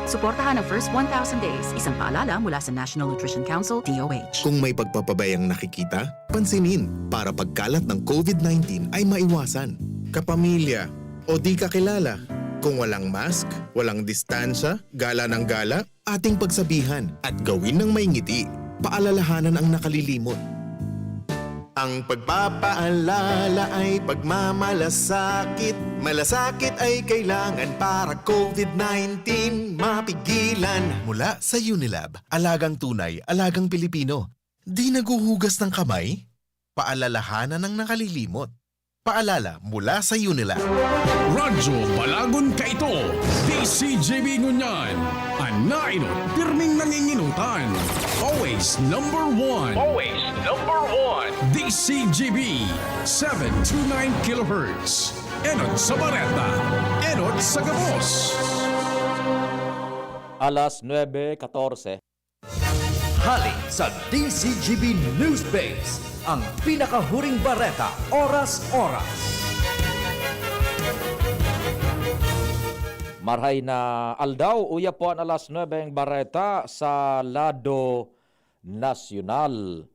Suportahan ang first 1,000 days. Isang paalala mula sa National Nutrition Council, DOH. Kung may pagpapabayang nakikita, pansinin para pagkalat ng COVID-19 ay maiwasan. Kapamilya o di kakilala. Kung walang mask, walang distansya, gala ng gala, ating pagsabihan at gawin ng may ngiti. Paalalahanan ang nakalilimot. Ang pagpapaalala ay pagmamalasakit. Malasakit ay kailangan para COVID-19 mapigilan. Mula sa Unilab, alagang tunay, alagang Pilipino. Di naguhugas ng kamay? Paalalahanan ng nakalilimot. Paalala mula sa Unilab. Radyo Balagon ka ito, DZGB ngunyan. Anainot, pirming nanginginutan. Always number one. Always number one. DZGB, 729 kHz. Enot sa Bareta, Enot sa Gabos. Alas 9:14. Halik sa DZGB News Base, ang pinakahuring bareta, oras-oras. Marhay na aldaw, uya po ang alas 9 ang bareta sa lado nasyonal.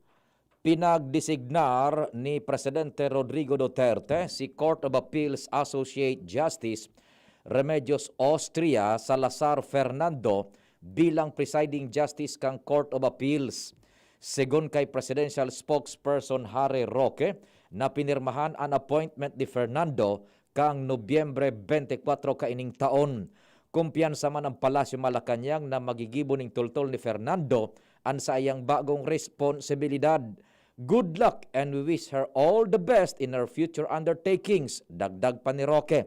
Pinagdesignar ni Presidente Rodrigo Duterte si Court of Appeals Associate Justice Remedios Austria Salazar Fernando bilang presiding justice kang Court of Appeals. Segun kay Presidential Spokesperson Harry Roque, na pinirmahan ang appointment ni Fernando kang Nobyembre 24 kaining taon. Kumpiyansa man ang Palasyo Malacañang na magigibo ning tultol ni Fernando ang sa iyang bagong responsibilidad. Good luck and we wish her all the best in her future undertakings, dagdag pa ni Roque.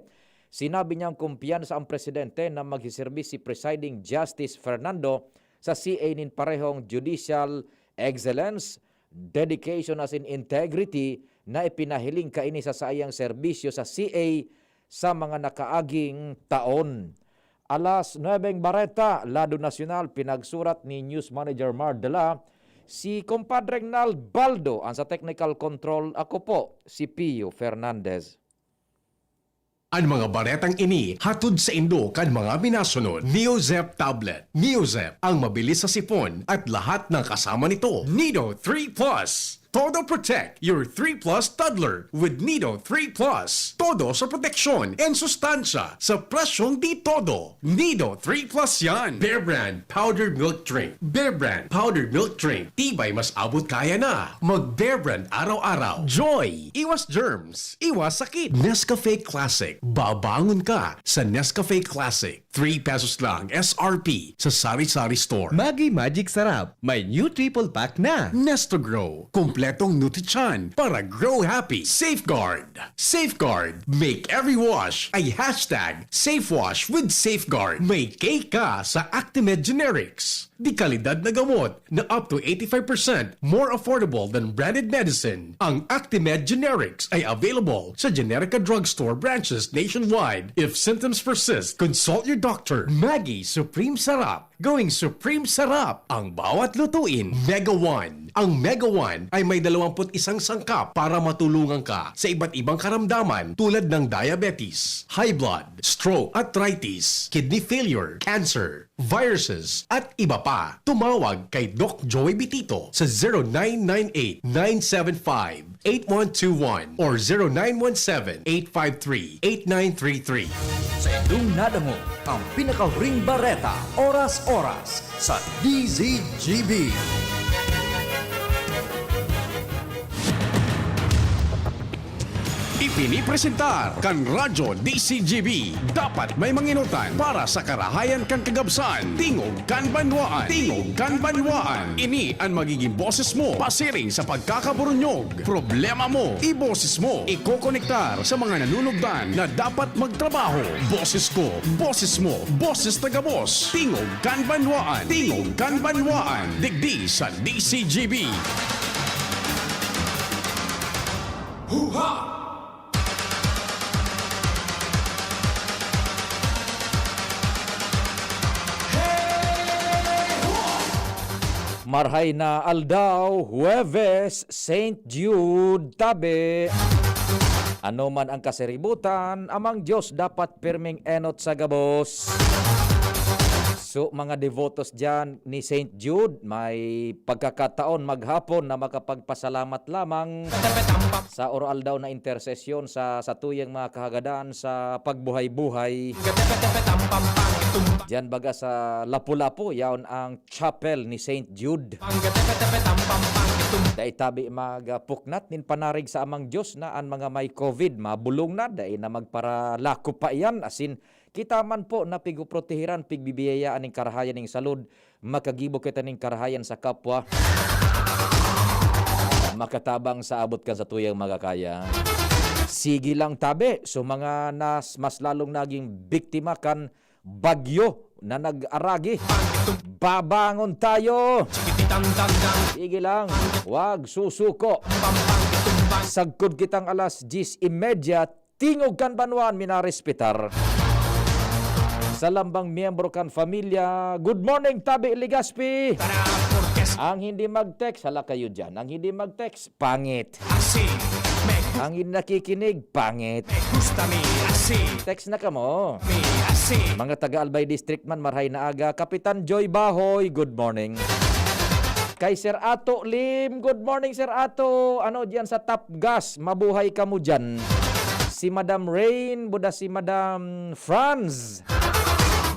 Sinabi niyang kumpiyansa ang presidente na magsiserbi si Presiding Justice Fernando sa CA nin parehong judicial excellence, dedication as in integrity na ipinahiling kaini sa sayang serbisyo sa CA sa mga nakaaging taon. Alas 9 bareta, Lado Nacional, pinagsurat ni News Manager Mardela, si Compadre Nal Baldo, ang sa technical control, ako po, si Pio Fernandez. Ang mga baretang ini hatod sa Indo kan mga minasunod. Neozep Tablet. Neozep ang mabilis sa sipon at lahat ng kasama nito. Nido 3 Plus. Todo protect your 3 Plus toddler with Nido 3 Plus. Todo sa proteksyon and sustansya sa presyong di todo. Nido 3 Plus yan. Bear Brand Powdered Milk Drink. Bear Brand Powdered Milk Drink. Tibay mas abot kaya na. Mag Bear Brand araw-araw. Joy. Iwas germs. Iwas sakit. Nescafe Classic. Babangon ka sa Nescafe Classic. 3 pesos lang SRP sa Sari-Sari Store. Maggi Magic Sarap. May new triple pack na. Nestogrow. Kompletong Nutrichan para grow happy. Safeguard. Safeguard. Make every wash ay hashtag SafeWash with Safeguard. May cake ka sa Actimed Generics. Di kalidad na gamot na up to 85% more affordable than branded medicine. Ang Actimed Generics ay available sa Generica Drugstore branches nationwide. If symptoms persist, consult your doctor. Maggi Supreme Sarap. Going Supreme Sarap ang bawat lutuin. Mega One. Ang Mega One ay may 21 sangkap para matulungan ka sa iba't ibang karamdaman tulad ng diabetes, high blood, stroke, arthritis, kidney failure, cancer, viruses, at iba pa. Tumawag kay Doc Joey Bitito sa 0998-975-8121 or 0917-853-8933. Sa inyong nadamo, ang pinakahuring bareta, oras-oras sa DZGB. Ipinipresentar kan Radyo DZGB. Dapat may manginutan para sa karahayan kan kagabsan. Tingog kan Banwaan. Tingog kan Banwaan. Ini ang magiging boses mo pasiring sa pagkakaburunyog. Problema mo, iboses mo. Ikokonektar sa mga nanunugdan na dapat magtrabaho. Boses ko, boses mo, boses tagabos. Tingog kan Banwaan. Tingog kan Banwaan. Digdi sa DZGB. Huha! Marhay na aldaw, Huwebes, St. Jude, Tabe. Ano man ang kaseributan, amang Diyos dapat pirming enot sa gabos. So mga devotos dyan ni St. Jude, may pagkakataon maghapon na makapagpasalamat lamang sa oral daw na intersesyon sa tuyang mga kahagadan sa pagbuhay-buhay. Diyan baga sa Lapu-Lapu, yaon ang chapel ni St. Jude. Dahil tabi magpuknat nin panarig sa amang Diyos na ang mga may COVID, mabulong na, dahil na magparalako pa iyan, asin kita man po na piguprotehiran, pigbibiyayaan ng karahayan ng salud, makagibo kita ng karahayan sa kapwa, makatabang sa abot ka sa tuyang magakaya. Sige lang tabi, so mga mas lalong naging biktima kan bagyo na nag-aragi. Babangon tayo! Sige lang, wag susuko. Sagkod kitang alas 10:30, tingog kan Banwaan, minarespetar. Sa lambang miyembro kan familia, good morning tabi Ligaspi! Ang hindi mag-text, hala kayo dyan. Ang hindi mag-text, pangit. Ang hindi nakikinig, pangit. Text na ka mo. Mga taga-Albay District man, marhay na aga. Kapitan Joy Bahoy, good morning. Kay Sir Ato Lim, good morning Sir Ato. Ano dyan sa Top Gas, mabuhay ka mo dyan. Si Madam Rain, buda si Madam Franz.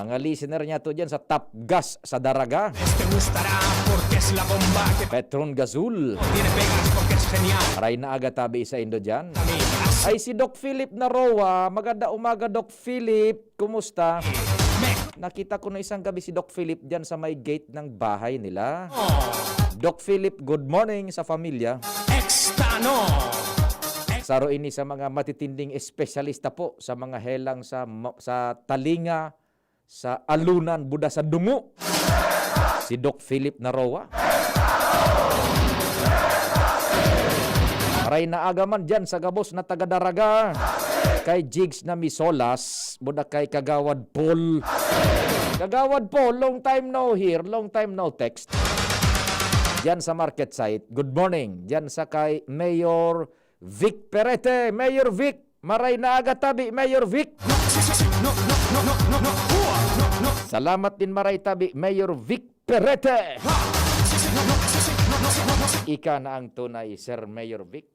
Mga listener niya to dyan sa Top Gas sa Daraga. Petron Gazul. Aray na aga tabi sa Indo dyan. Ay si Doc Philip Naroa. Maganda umaga Doc Philip. Kumusta? Nakita ko na isang gabi si Doc Philip dyan sa may gate ng bahay nila. Doc Philip, good morning sa pamilya. Saro ini sa mga matitinding espesyalista po sa mga helang sa talinga, sa alunan, buda sa dungo. Si Doc Philip Naroa. Maray na agaman dyan sa gabos na taga-Daraga. Kay Jigs na Misolas, buda kay Kagawad Paul. Kagawad Paul, long time no hear, long time no text. Dyan sa market site, good morning. Dyan sa kay Mayor Vic Perete. Mayor Vic, maray na aga tabi, Mayor Vic. Salamat din maray tabi, Mayor Vic Perete. Ika na ang tunay, Sir Mayor Vic.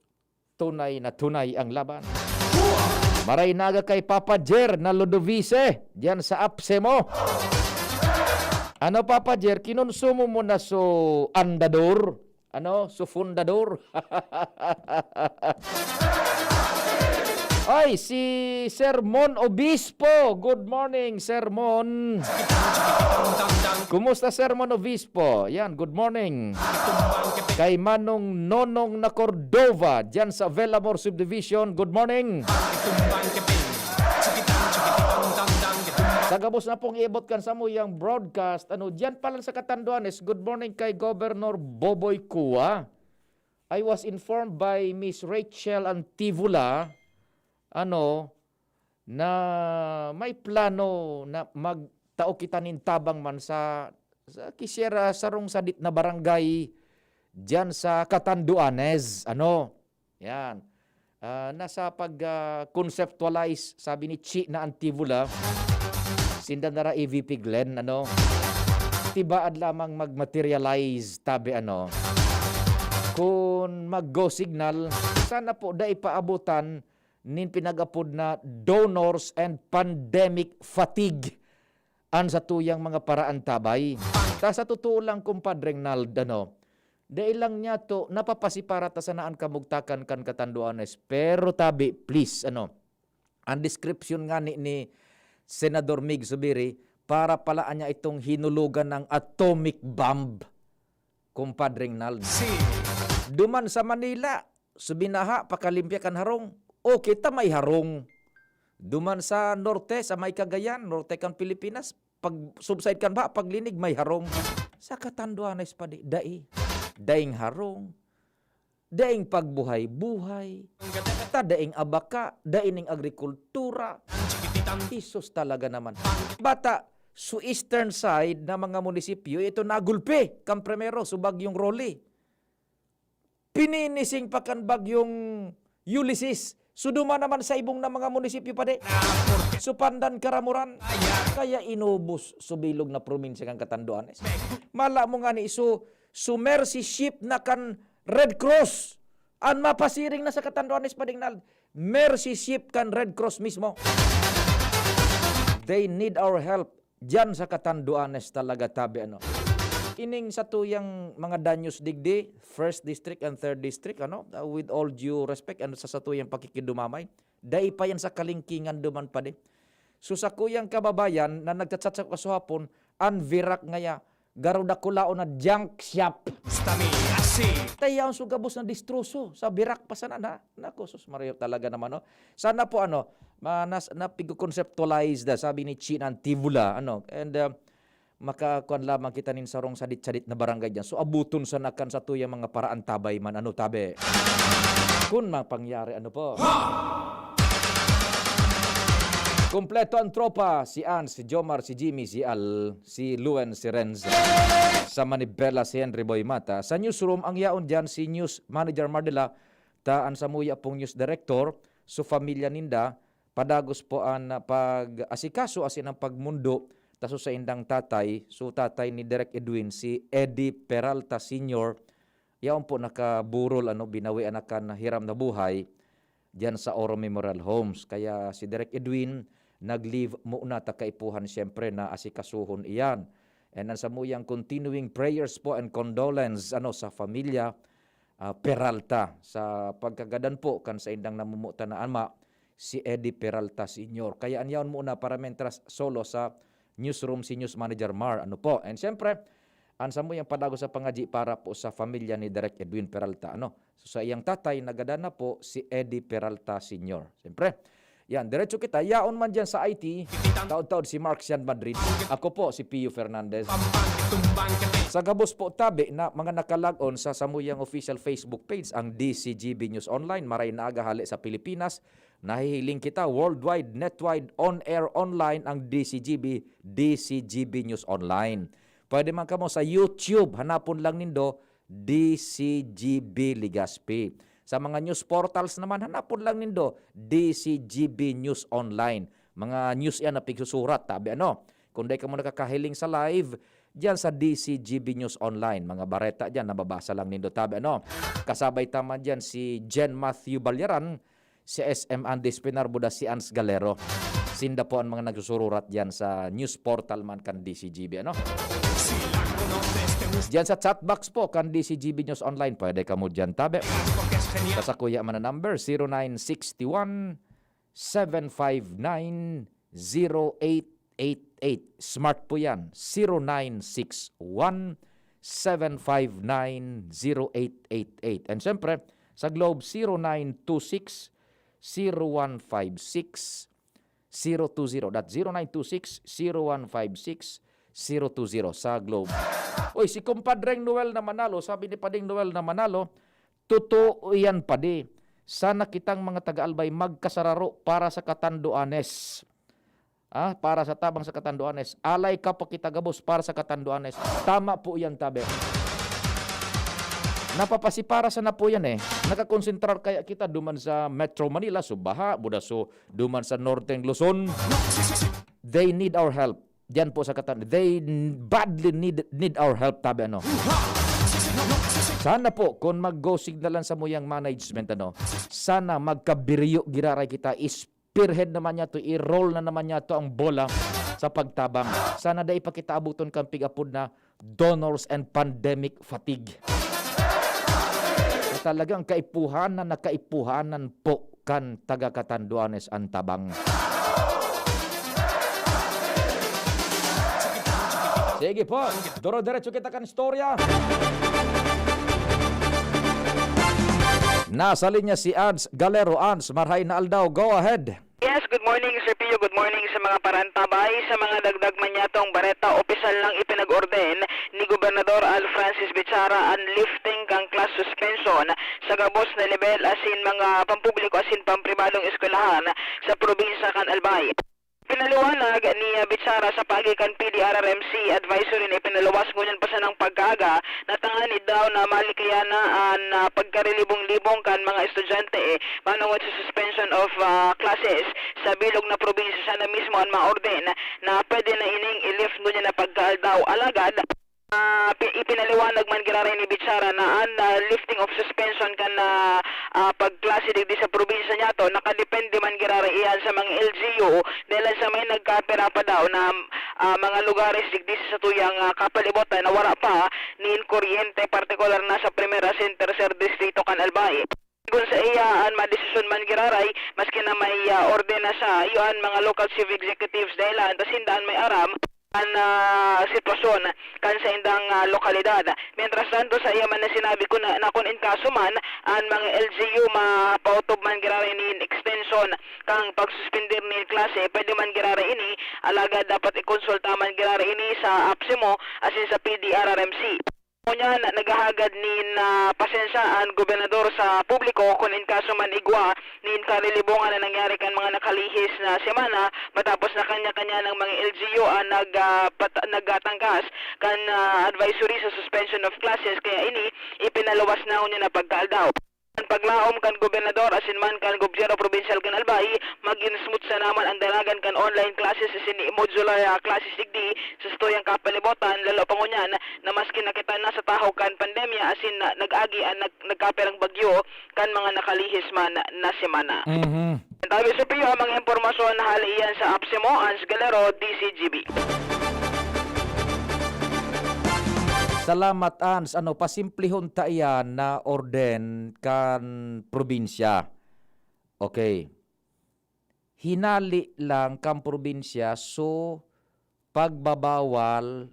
Tunay na tunay ang laban. Maray naga kay Papa Jer na Ludovice, diyan sa apse mo. Ano Papa Jer, kinonsumo mo na so andador? Ano, so fundador? Ay, si Sermon Obispo. Good morning, Sermon. Kumusta, Sermon Obispo? Yan, good morning. Kay Manong Nonong na Cordova, dyan sa Velamor Subdivision, good morning. Sagabos na pong iibot kan sa mo yung broadcast. Ano, dyan pala sa Catanduanes, good morning kay Governor Boboy Kua. I was informed by Miss Rachel Antivula, na may plano na magtao kita nin tabang man sa kisira sarong sadit na barangay dyan sa Catanduanes. Yan. Nasa pag-conceptualize, sabi ni Chi na Antivula, sindanara EVP Glenn, tibaad lamang mag-materialize, tabi kung mag-go signal, sana po dai paabutan nin pinagapod na donors and pandemic fatigue an sa tuyang mga paraan tabay. Ta sa totoo lang, kumpadreng Nald, dahil lang niya to, napapasipara ta sanaan kamugtakan kan Catanduanes. Pero tabi, please, ang description nga ni Senador Mig Zubiri, para palaan niya itong hinulugan ng atomic bomb, kumpadreng Nald. Duman sa Manila, subinaha, pakalimpya kan harong. O kita may harong. Duman sa norte, sa may Cagayan, norte kan Pilipinas, pag subside kan ba, paglinig may harong. Sa Catanduanes pa di, daing harong, daing pagbuhay-buhay, daing abaka, daing agrikultura. Isus talaga naman. Bata, sa eastern side na mga munisipyo, ito nagulpi, kam primero, subagyong Rolly. Pininising pa kan bagyong Ulysses. Suduma naman sa ibong na mga munisipyo pa de. Supandan karamuran. Kaya inubos subilog na probinsya kang Catanduanes. Mala mo nga ni mercy ship na kan Red Cross. Ang mapasiring na sa Catanduanes padingnal. Mercy ship kan Red Cross mismo. They need our help. Diyan sa Catanduanes talaga tabi ano. Ining sa tuyang mga danyos digdi, 1st District and 3rd District, with all due respect, sa tuyang pakikidumamay, dahil pa yan sa kalingkingan duman pa din. So sa kuyang kababayan na nagtatsat sa kasuhapon, ang virak ngaya, garuda kulao na junk shop. Tayaw sugabos na distruso sa birak pa sana na. Naku, sus Mario talaga naman, no? Sana po, napigo-conceptualize da, sabi ni Chin Antivula, makakuan lamang kita nin sarong sadit-sadit na barangay dyan. So abuton sa nakan sa tuyang mga paraan tabay man, tabi. Kung mapangyari, po. Kompleto ang tropa, si Ann, si Jomar, si Jimmy, si Al, si Luen, si Renz, sa Manibela, si Henry Boy Mata. Sa newsroom, ang yaon dyan, si News Manager Mardela, taan sa muya pong news director, so familia ninda, padagos po ang pag-asikaso, asin ang pagmundo, taso sa indang tatay, so tatay ni Direk Edwin, si Eddie Peralta Sr., yaon po nakaburol, binawi anakan na hiram na buhay, diyan sa Oro Memorial Homes. Kaya si Direk Edwin, nag-leave muna takaipuhan siyempre na asikasuhon iyan. And sa muyang continuing prayers po and condolence sa familia Peralta sa pagkagadan po kan sa indang namumuta na ama si Eddie Peralta Sr. Kaya anyaon muna para mentras solo sa newsroom si News Manager Mar. And siyempre, ansa mo yung padago sa pangaji para po sa familia ni Direk Edwin Peralta. So sa iyang tatay, nagadana po si Eddie Peralta Sr. Siyempre, yan, diretso kita. Yaon man dyan sa IT, taod-taod si Mark Sian Madrid. Ako po, si Pio Fernandez. Sa gabos po tabi na mga nakalag-on sa samuyang official Facebook page, ang DZGB News Online, maray na agahali sa Pilipinas. Nahihiling kita worldwide, netwide, on-air, online ang DZGB News Online. Pwede man kamo sa YouTube, hanapon lang nindo DZGB Ligaspi. Sa mga news portals naman, hanapon lang nindo DZGB News Online. Mga news yan na pigsusurat, tabi Kung di ka mo nakakahiling sa live, diyan sa DZGB News Online. Mga bareta diyan, nababasa lang nindo, tabi Kasabay tama diyan si Jen Matthew Balyaran, si SM Andes Pinarbuda, si Ans Galero. Sinda po ang mga nagsusururat diyan sa news portal man kan DZGB, Diyan sa chat box po kan DZGB News Online, pwede ka mo diyan tabi. Sa kuya man na number 0961-759-0888. Smart po yan. 0961-759-0888. And siyempre, sa Globe 0926-0156-020. That's 0926-0156-020 sa Globe. Uy, si kumpadreng Noel na manalo, sabi ni Pading Noel na manalo, totoo yan padi. Sana kitang mga taga-albay magkasararo para sa Catanduanes. Para sa tabang sa Catanduanes. Alay ka pa kita gabos para sa Catanduanes. Tama po yan, tabi. Napapasipara sa na po yan Nakakonsentrar kaya kita duman sa Metro Manila, Subaha, Budaso, duman sa Northern Luzon. They need our help. Diyan po sa Catanduanes. They badly need our help, tabi Sana po, kung mag-go signalan sa muyang management, sana magkabiriyo giraray kita, spearhead naman niya to, i-roll na naman niya to ang bola sa pagtabang. Sana dahil pa kita abuton kang pigapod na donors and pandemic fatigue. Talagang nakaipuhanan po kan taga Catanduanes ang tabang. Sige po, doro-diretso kita kan istorya. Nasa linya si Ans Galero. Ans, marhay na aldaw. Go ahead. Yes, good morning Sir Pio. Good morning sa mga parantabay. Sa mga dagdag manyatong bareta, opisyal lang ipinag-orden ni Gobernador Al Francis Bichara ang lifting kang class suspension sa gabos na level asin mga pampubliko asin pampribadong eskwelahan sa probinsya kan Albay. Pinaliwanag ni Bichara sa pagikan PDRRMC advisory na ipinaluwas ngunyan pa sa ng paggaga na tanganid daw na malikayana na pagkarilibong-libong kan mga estudyante manungod sa suspension of classes sa bilog na probinsya sana mismo ang ma-orden na pwede na ining i-lift mo niya na pagkaldaw alagad. Ipinaliwanag man giraray ni Bichara na ang lifting of suspension kan na pagklase digdi sa probinsya niya to nakadepende man giraray iyan sa mga LGU dahil sa may nagkapera pa daw na mga lugares digdi sa tuyang kapalibutan na wala pa ni kuryente partikular na sa Primera Center sa distrito kan Albay. Kung sa iya ang madesisyon man giraray maski na may orden na sa iyan mga local chief executives dahil tas hindaan may aram ang sitwasyon kan sa indang lokalidad. Mientras tanto sa iya man na sinabi ko na kung in kaso man ang mga LGU mapautob man girara ini extension kang pagsuspender ni klase pwede man girara ini alaga dapat ikonsulta man girara ini sa APSEMO asin sa PDRRMC. Ngunyan, naghahagad nin pasensya ang gobernador sa publiko kung in kaso man igwa nin karilibungan na nangyari kan mga nakalihis na semana matapos na kanya-kanya ng mga LGU nagtangkas kan advisory sa suspension of classes kaya ini ipinaluwas na niya na pagkaldaw. Ang paglaom kan gobernador asin man kan gobyerno provincial kan Albay maging smooth sa naman ang dalagan kan online classes asin modular classes digdi sa stoyang kapalibutan lalo pa ngunyan na maski nakita na sa tahaw kan pandemya asin nag-agi ang nagkaperang bagyo kan mga nakalihis man na semana. Tabi sa Pio ang mga impormasyon na halian sa APSEMO Ans Galero DZGB. Salamat Ans, pasimplihon ta iyan na orden kan probinsya. Okay. Hinali lang kan probinsya so pagbabawal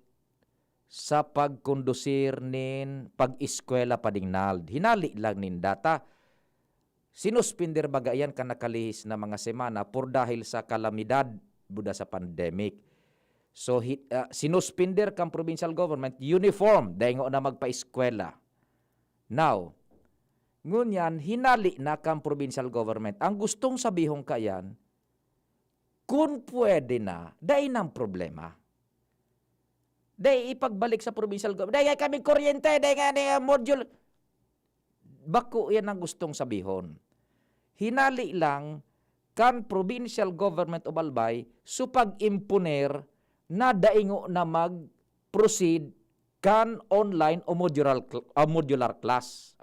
sa pagkondusir nin pag-eskwela padingnal. Hinali lang nin data. Sinuspender bagayan kan nakalihis na mga semana por dahil sa kalamidad buda sa pandemic. So, sinuspender kang provincial government, uniform, dahil nga na magpa-eskwela. Now, ngunyan, hinali na kang provincial government. Ang gustong sabihong kayan, kung pwede na, dahil ng problema. Dahil ipagbalik sa provincial government, dahil kami kuryente, dahil nga module. Bako yan ang gustong sabihon. Hinali lang kan provincial government of Albay, so pag-imponer na daingo na mag-proceed kan online o modular class.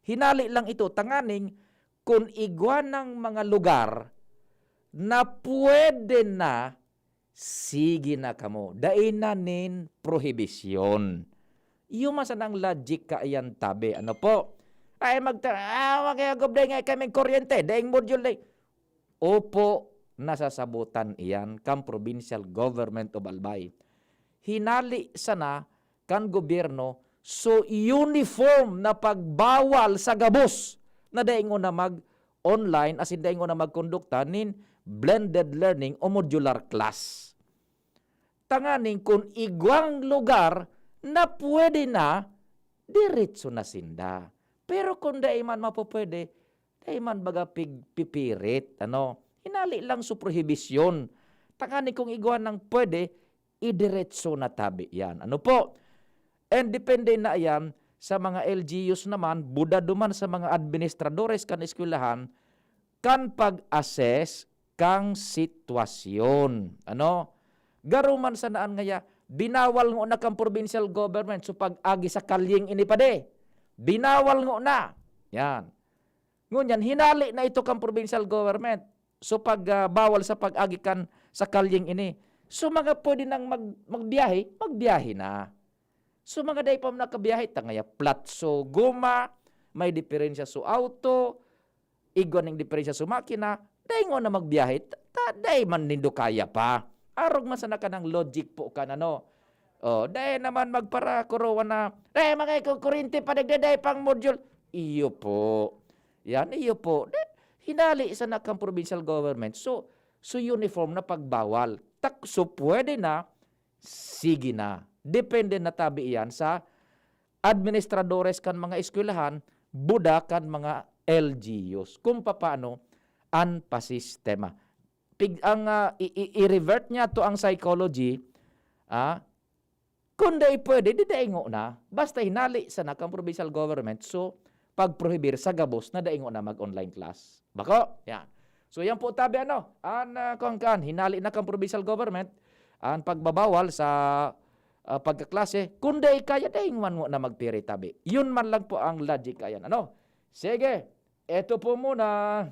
Hinali lang ito, tanganing kung igwa ng mga lugar na pwede na, sige na kamo. Dain na nin prohibisyon. Yung masanang logic ka ayan tabi. Ay magagobday nga kaming kuryente, daing module day. Opo, nasasabutan iyan kan provincial government of Albay. Hinali sana kan gobyerno so uniform na pagbawal sa gabos na daingo na mag-online as in daingo na magkondukta nin blended learning o modular class. Tanganing kung igwang lugar na pwede na, diretso na sinda. Pero kung daiman mapupwede, daiman baga pipirit, hinali lang sa prohibisyon. Tanganin kung iguan ng pwede, idiretso na tabi yan. And depende na yan sa mga LGUs naman, buda duman sa mga administradores kan eskwelahan, kan pag-assess kang sitwasyon. Garuman sa naan ngaya, binawal ngo na kang provincial government so pag-agi sa kalyeng inipade. Binawal ngo na. Yan. Ngunyan, hinali na ito kang provincial government. So bawal sa pag-agikan sa kalyeng ini. So mga pwede nang magbiyahe na. So mga day pa nakabiyahe, tangaya plat so guma, may diferensya so auto, igon ng diferensya so makina, day ngo na magbiyahe, day man nindo kaya pa. Arog man sana ka ng logic po ka day naman magpara kurowa na, day mga kuryente pa nagdaday pang module. Iyo po. Yan, iyo po. Hinali sa nakang provincial government. So uniform na pagbawal. So pwede na, sige na. Depende na tabi iyan sa administradores kan mga eskwelahan, buda kan mga LGUs. Kung paano ang pasistema. I-revert niya to ang psychology, kung day pwede, di daingo na. Basta hinali sa nakang provincial government. So, pag-prohibir sa gabos na daingo na mag-online class. Bako? Yan. So yan po tabi hinali na kang provincial government ang pagbabawal sa pagkaklase kundi kaya dahing man mo na magpiri tabi. Yun man lang po ang logic ayan. Sige, eto po muna.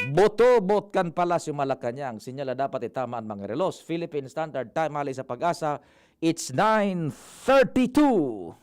Boto-bot kan Palasyo Malacanang. Sinyala dapat itama ang mga relos. Philippine Standard Time mali sa pag-asa. It's 9:32.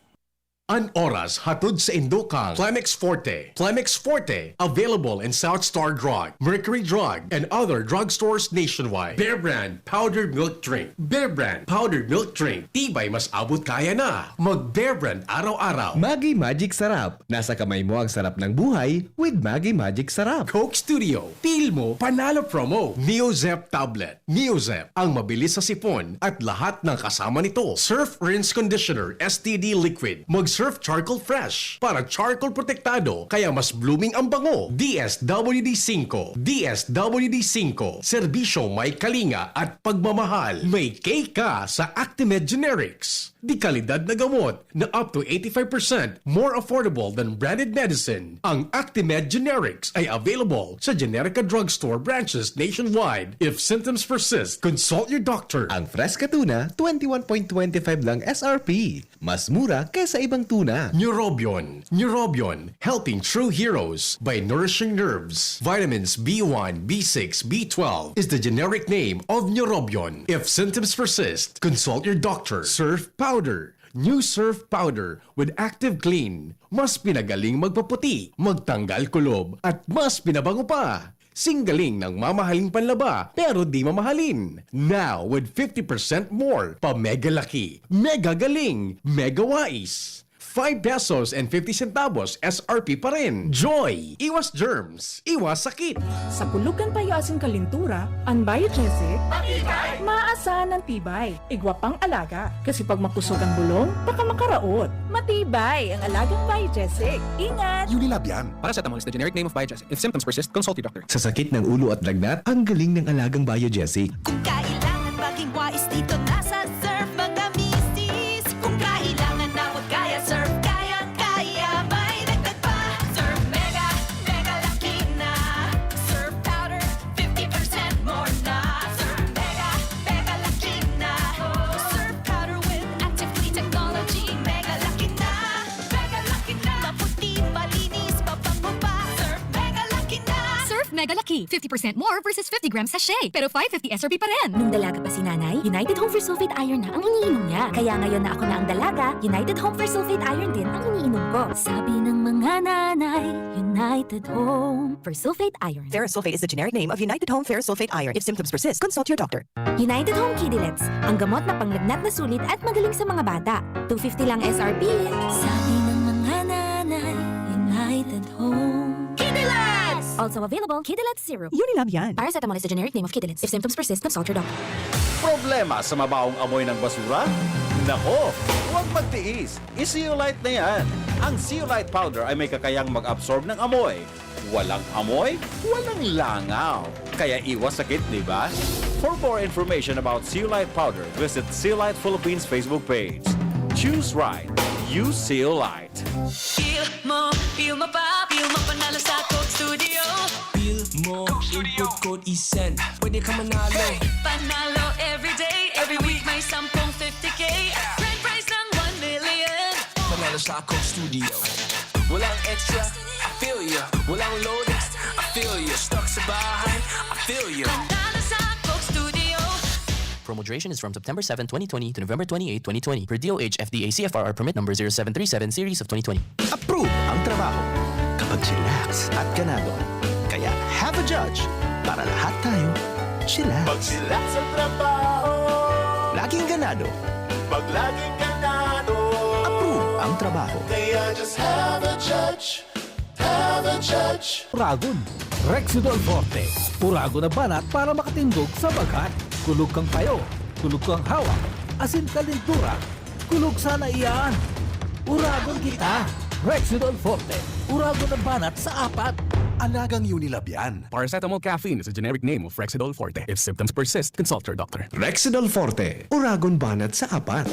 An oras hatod sa Indokang. Plemex Forte. Plemex Forte. Available in South Star Drug, Mercury Drug, and other drugstores nationwide. Bear Brand Powdered Milk Drink. Bear Brand Powdered Milk Drink. Tibay mas abot kaya na. Mag Bear Brand araw-araw. Maggi Magic Sarap. Nasa kamay mo ang sarap ng buhay with Maggi Magic Sarap. Coke Studio. Feel mo, panalo promo. Neozep Tablet. Neozep. Ang mabilis sa sipon at lahat ng kasama nito. Surf Rinse Conditioner. STD Liquid. Surf Charcoal Fresh para charcoal protektado kaya mas blooming ang bango. DSWD5. DSWD5. Serbisyo may kalinga at pagmamahal. May K ka sa Actimed Generics. Di kalidad na gamot na up to 85% more affordable than branded medicine. Ang Actimed Generics ay available sa Generica Drugstore branches nationwide. If symptoms persist, consult your doctor. Ang Fresca Tuna, 21.25 lang SRP. Mas mura kaysa ibang tuna. Neurobion. Neurobion. Helping true heroes by nourishing nerves. Vitamins B1, B6, B12 is the generic name of Neurobion. If symptoms persist, consult your doctor. Surf Powder. New Surf Powder with Active Clean. Mas pinagaling magpaputi, magtanggal kulob, at mas pinabango pa. Singgaling ng mamahaling panlaba pero di mamahalin. Now with 50% more pa mega laki, mega galing, mega wise. 5 pesos and 50 centavos SRP pa rin. Joy! Iwas germs, iwas sakit. Sa pulugan payo asing kalintura, ang Biogesic, maasahan ng tibay, igwapang alaga. Kasi pag makusog ang bulong, baka makaraot. Matibay ang alagang Biogesic. Ingat! Unilab yan. Paracetamol is the generic name of Biogesic. If symptoms persist, consult your doctor. Sa sakit ng ulo at lagnat, ang galing ng alagang Biogesic. Kung kailangan maging wais dito nasa Surf mga misis. Kung kailangan na wag kaya Surf kaya may dagdag pa. Surf Mega, Mega laki na. Surf Powder, 50% more na. Surf Mega, Mega laki na. Surf Powder with active clean technology. Mega laki na. Mega laki na. Maputi, malinis, pabango pa. Surf Mega laki na. Surf Mega Laki, 50% more versus 50 grams sachet. Pero 550 SRP pa rin. Nung dalaga pa si nanay, United Home for Sulfate Iron na ang iniinom niya. Kaya ngayon na ako na ang dalaga, United Home for Sulfate Iron din ang iniinom ko. Sabi ng mga nanay, United Home for Sulfate Iron. Ferrosulfate is the generic name of United Home Ferrosulfate Iron. If symptoms persist, consult your doctor. United Home Kidilets, ang gamot na panglagnat na sulit at magaling sa mga bata. 250 lang SRP. Sabi ng mga nanay, United Home Kidilets! Also available, Kidilets Syrup. Unilab yan. Paracetamol is the generic name of Kidilets. If symptoms persist, consult your doctor. Problema sa mabaong amoy ng basura? Nako, huwag magtiis. I-Zeolite na yan. Ang Zeolite powder ay may kakayang mag-absorb ng amoy. Walang amoy, walang langaw. Kaya iwas sakit, di ba? For more information about Zeolite powder, visit Zeolite Philippines Facebook page. Choose right. Use Zeolite. Feel mo panalo sa Coke Studio. Feel mo, input code isend. Pwede ka manalo. Panalo every day, every week may 50K. Grand prize ng 1 million. Panalo sa Coke Studio. Walang extra, I feel ya. Walang load, I feel ya. Stuck sa bahay, I feel ya. Panalo sa Coke Studio. Promo duration is from September 7, 2020 to November 28, 2020 per DOH FDA CFR permit number 0737 series of 2020. Approve ang trabaho kapag chillax at ganado. Kaya have a judge para lahat tayo chillax. Pag sila sa trabaho, Laging ganado. pag laging ganado, Approve ang trabaho. kaya just have a judge, have a judge. Uragon, Rexidol Forte. Uragon na banat para makatindog sa bagat. Kulog kang payo, kulog kang hawak, asin kalintura, kulog sana iyan. Uragon kita, Rexidol Forte. Uragon na banat sa apat. Alagang Unilab yan. Paracetamol caffeine is a generic name of Rexidol Forte. If symptoms persist, consult your doctor. Rexidol Forte. Uragon banat sa apat.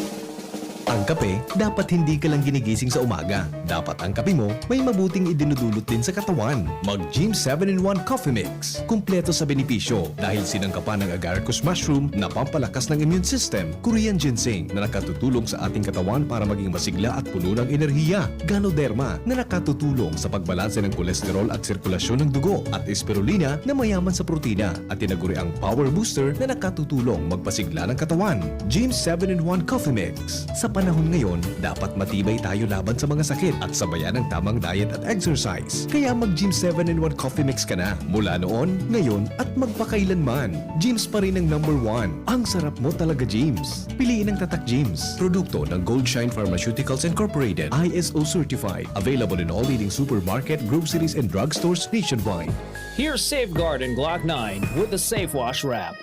Ang kape, dapat hindi ka lang ginigising sa umaga. Dapat ang kape mo may mabuting idinudulot din sa katawan. Mag-Gym 7-in-1 Coffee Mix. Kumpleto sa benepisyo dahil sinangkapan ng agaricus mushroom na pampalakas ng immune system, Korean ginseng na nakatutulong sa ating katawan para maging masigla at puno ng enerhiya, Ganoderma na nakatutulong sa pagbalanse ng kolesterol at sirkulasyon ng dugo, at spirulina na mayaman sa protina at tinaguri ang Power Booster na nakatutulong magpasigla ng katawan. Gym 7-in-1 Coffee Mix. Sa panahon ngayon, dapat matibay tayo laban sa mga sakit at sabayan ng tamang diet at exercise. Kaya mag-Gym 7-in-1 Coffee Mix ka na. Mula noon, ngayon at magpakailanman. Gyms pa rin ang #1. Ang sarap mo talaga, Gyms. Piliin ang Tatak Gyms. Produkto ng Gold Shine Pharmaceuticals Incorporated. ISO certified. Available in all leading supermarket, groceries, and drugstores nationwide. Here's Safeguard and Glock 9 with the Safe Wash Wrap.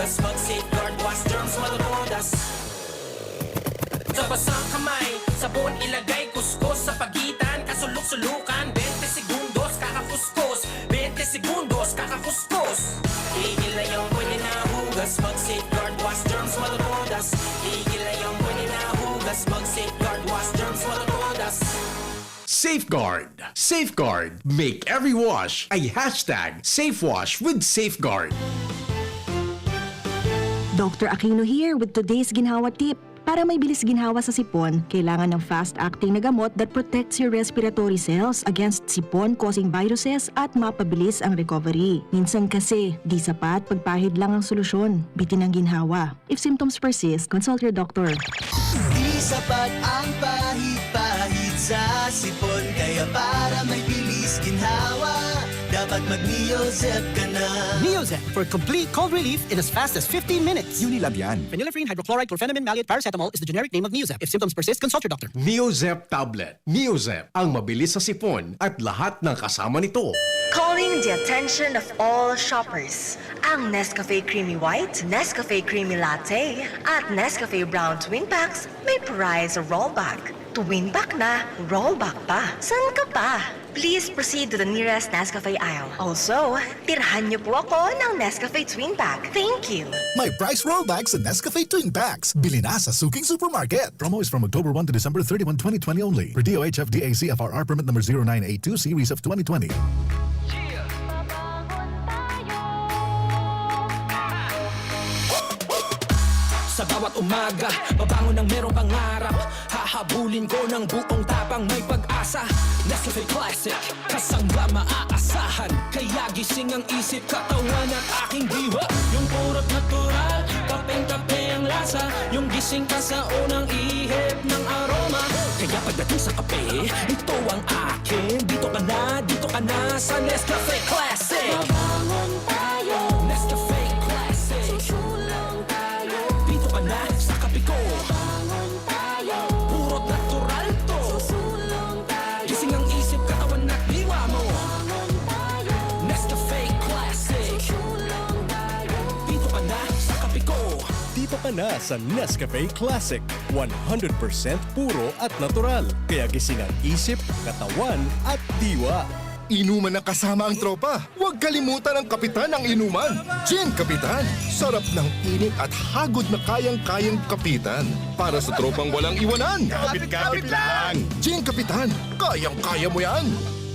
Mag-safeguard, wash germs, malulodas. Sa basang kamay, sabon ilagay, kuskus sa pagitan, kasulok-sulukan, 20 segundos, kakakuskus, 20 segundos, kakakuskus. Tigil na yung pwede na hugas, mag-safeguard, wash germs, malulodas. Tigil na yung pwede na hugas, mag-safeguard, wash germs, malulodas. Safeguard. Safeguard. Make every wash a #SafeWash with Safeguard. Dr. Aquino here with today's ginhawa tip. Para may bilis ginhawa sa sipon, kailangan ng fast-acting na gamot that protects your respiratory cells against sipon-causing viruses at mapabilis ang recovery. Minsan kasi, di sapat pagpahid lang ang solusyon. Bitin ang ginhawa. If symptoms persist, consult your doctor. Di sapat ang pahid-pahid sa sipon, kaya para may bilis ginhawa, dapat mag-Neozep ka na. Neozep for complete cold relief in as fast as 15 minutes. Unilab yan. Phenylephrine, hydrochloride, chlorpheniramine, maleate, paracetamol is the generic name of Neozep. If symptoms persist, consult your doctor. Neozep Tablet. Neozep, ang mabilis sa sipon at lahat ng kasama nito. Calling the attention of all shoppers. Ang Nescafe Creamy White, Nescafe Creamy Latte, at Nescafe Brown Twin Packs may prize rollback. Twin pack na, rollback pa. San ka pa? Please proceed to the nearest Nescafe aisle. Also, tirhan niyo po ako ng Nescafe Twin Pack. Thank you. May price rollbacks sa Nescafe Twin Packs. Bili na sa Suking Supermarket. Promo is from October 1 to December 31, 2020 only. Per DOH FDA CFRR permit number 0982 series of 2020. Sa bawat umaga, babangon ng merong pangarap. Hahabulin ko ng buong tapang may pag-asa. Nescafe Classic, kasangga maaasahan. Kaya gising ang isip, katawan at aking diwa. Yung purot natural, kapeng-kape ang lasa. Yung gising ka sa unang ihip ng aroma. Kaya pagdating sa kape, ito ang akin. Dito ka na sa Nescafe Classic. Babangon tayo, Nescafe Classic. Susulang tayo, dito ka na sa kape ko. Babangon tayo, purot natural to. Susulong tayo, gising ang isip, katawan at diwa mo. Babangon tayo, Nescafe Classic. Susulong tayo, dito ka na sa kape ko. Dito ka na sa Nescafe Classic. 100% puro at natural. Kaya gising ang isip, katawan at diwa. Inuman na kasama ang tropa. Huwag kalimutan ang kapitan ng inuman. Gin Kapitan. Sarap ng init at hagod na kayang-kayang kapitan. Para sa tropang walang iwanan. Kapit-kapit lang. Gin Kapitan. Kayang-kaya mo yan.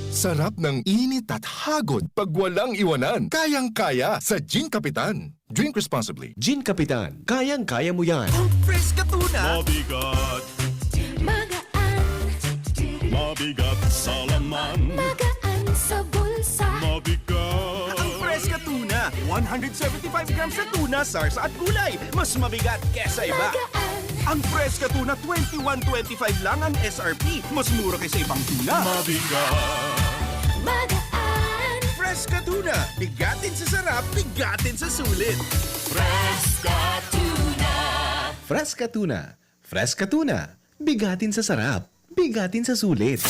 Sarap ng init at hagod pag walang iwanan. Kayang-kaya sa Gin Kapitan. Drink responsibly. Gin Kapitan. Kayang-kaya mo yan. Fresh ka tuna. Mabigat, Magaan, mabigat sa laman. magaan sa bulsa. Mabigat. Ang fresh ka tuna. 175 grams na tuna, SARS at gulay. Mas mabigat kesa iba. Ang fresh ka tuna, 21.25 lang ang SRP. Mas mura kaysa ibang tuna. Mabigat. Magaan, Fresh ka tuna. Bigatin sa sarap, bigatin sa sulit. Fresca tuna. Fresca Tuna. Fresca Tuna. Bigatin sa sarap. Bigatin sa sulit.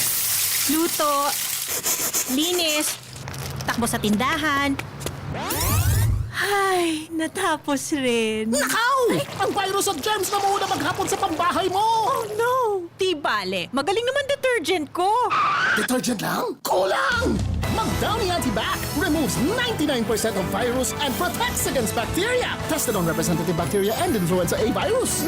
Luto, linis, takbo sa tindahan. Ay, natapos rin. Nakaw! Ang virus at germs na muna maghapon sa pambahay mo! Oh no! Di bale, magaling naman detergent ko. Detergent lang? Kulang! Mag-Downy Antibac removes 99% of virus and protects against bacteria. Tested on representative bacteria and influenza A virus.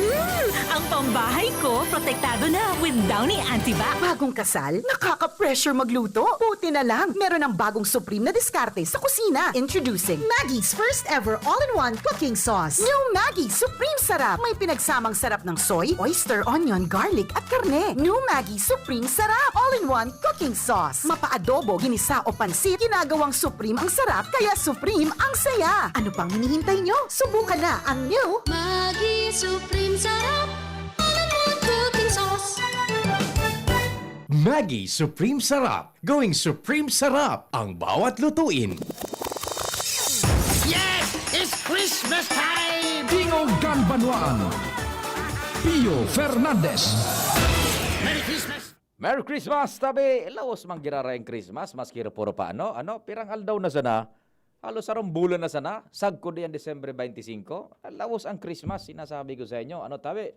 Ang pambahay ko, protektado na with Downy Antibac. Bagong kasal? Nakaka-pressure magluto? Buti na lang, meron ng bagong supreme na diskarte sa kusina. Introducing Maggie's first ever all-in-one cooking sauce. New Maggie Supreme Sarap. May pinagsamang sarap ng soy, oyster, onion, garlic at karne. New Maggie Supreme Sarap. All-in-one cooking sauce. Mapa-adobo, ginisa o pansit, ginagawang supreme ang sarap, kaya supreme ang saya. Ano pang hinihintay nyo? Subukan na ang new Maggie Supreme Sarap. All-in-one cooking sauce. Maggie Supreme Sarap. Going Supreme Sarap ang bawat lutuin. Yes! It's Christmas time! Tingog kan Banwaan. Pio Fernandez. Merry Christmas! Merry Christmas, tabi. Laos mang girarayang Christmas, maski puro pa ano, pirang aldaw na sana. Halos sarong bulan na sana, sagko diyan Desembre 25. Laos ang Christmas, sinasabi ko sa inyo. Ano tabi?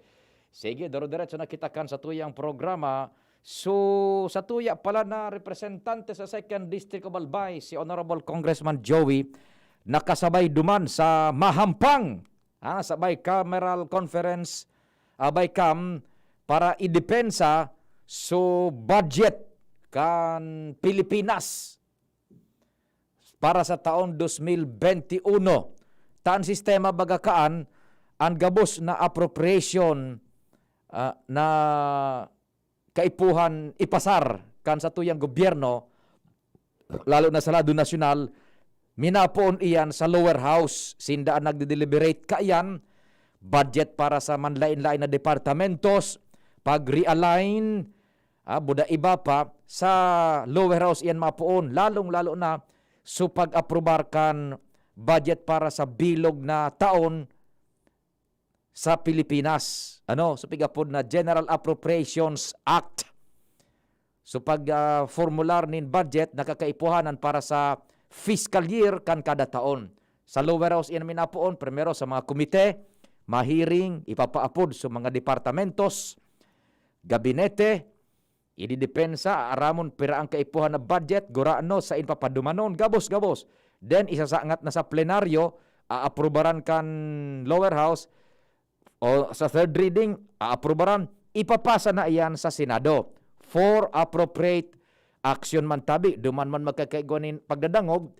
Sige, daro-diretso na kita kan sa tuyang programa. So, sa tuya pala na representante sa 2nd District of Albay, si Honorable Congressman Joey, nakasabay duman sa mahampang sa bicameral conference, BICAM, para idepensa so budget kan Pilipinas para sa taon 2021. Taan sistema bagakaan ang gabos na appropriation na kaipuhan ipasar kan sa tuyang gobyerno, lalo na sa lado nasyonal, minapoon iyan sa lower house. Sindaan nagde-deliberate kaiyan, budget para sa manlain-lain na departamentos, pag-realign, buda iba pa, sa lower house iyan mapoon, lalong-lalo na so pag-aprobar kan budget para sa bilog na taon sa Pilipinas. So pigapod na General Appropriations Act. So pag-formular nin budget, nakakaipuhanan para sa fiscal year kan kada taon. Sa lower house iyan minapoon, primero sa mga komite, mahiring, ipapaapod sa mga departamentos, gabinete, ididepensa, aramon pira ang kaipuhan na budget, gurano sa inpapadumanon, gabos-gabos. Then, isasangat na sa plenaryo, aaprubaran kan lower house, o sa third reading, aaprubaran, ipapasa na iyan sa Senado for appropriate action man tabi. Duman man magkakaiguanin pagdadangog,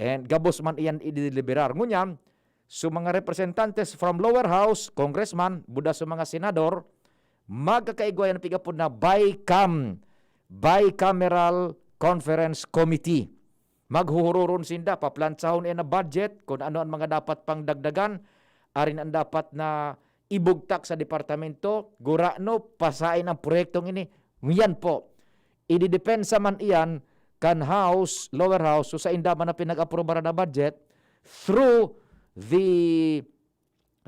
and gabos man iyan idiliberar. Ngunyam, so mga representantes from lower house, congressman, buda sa mga senador, magkakaigwayan ng pigapod na BICAM, Bicameral Conference Committee. Maghuhururon sinda, paplansahon na budget, kung ano ang mga dapat pang dagdagan, arin ang dapat na ibugtak sa departamento, gurano, pasain ang proyektong ini. Yan po, ididepensa man iyan kan house, lower house, so sa indaman na pinag-aprobar na budget, through the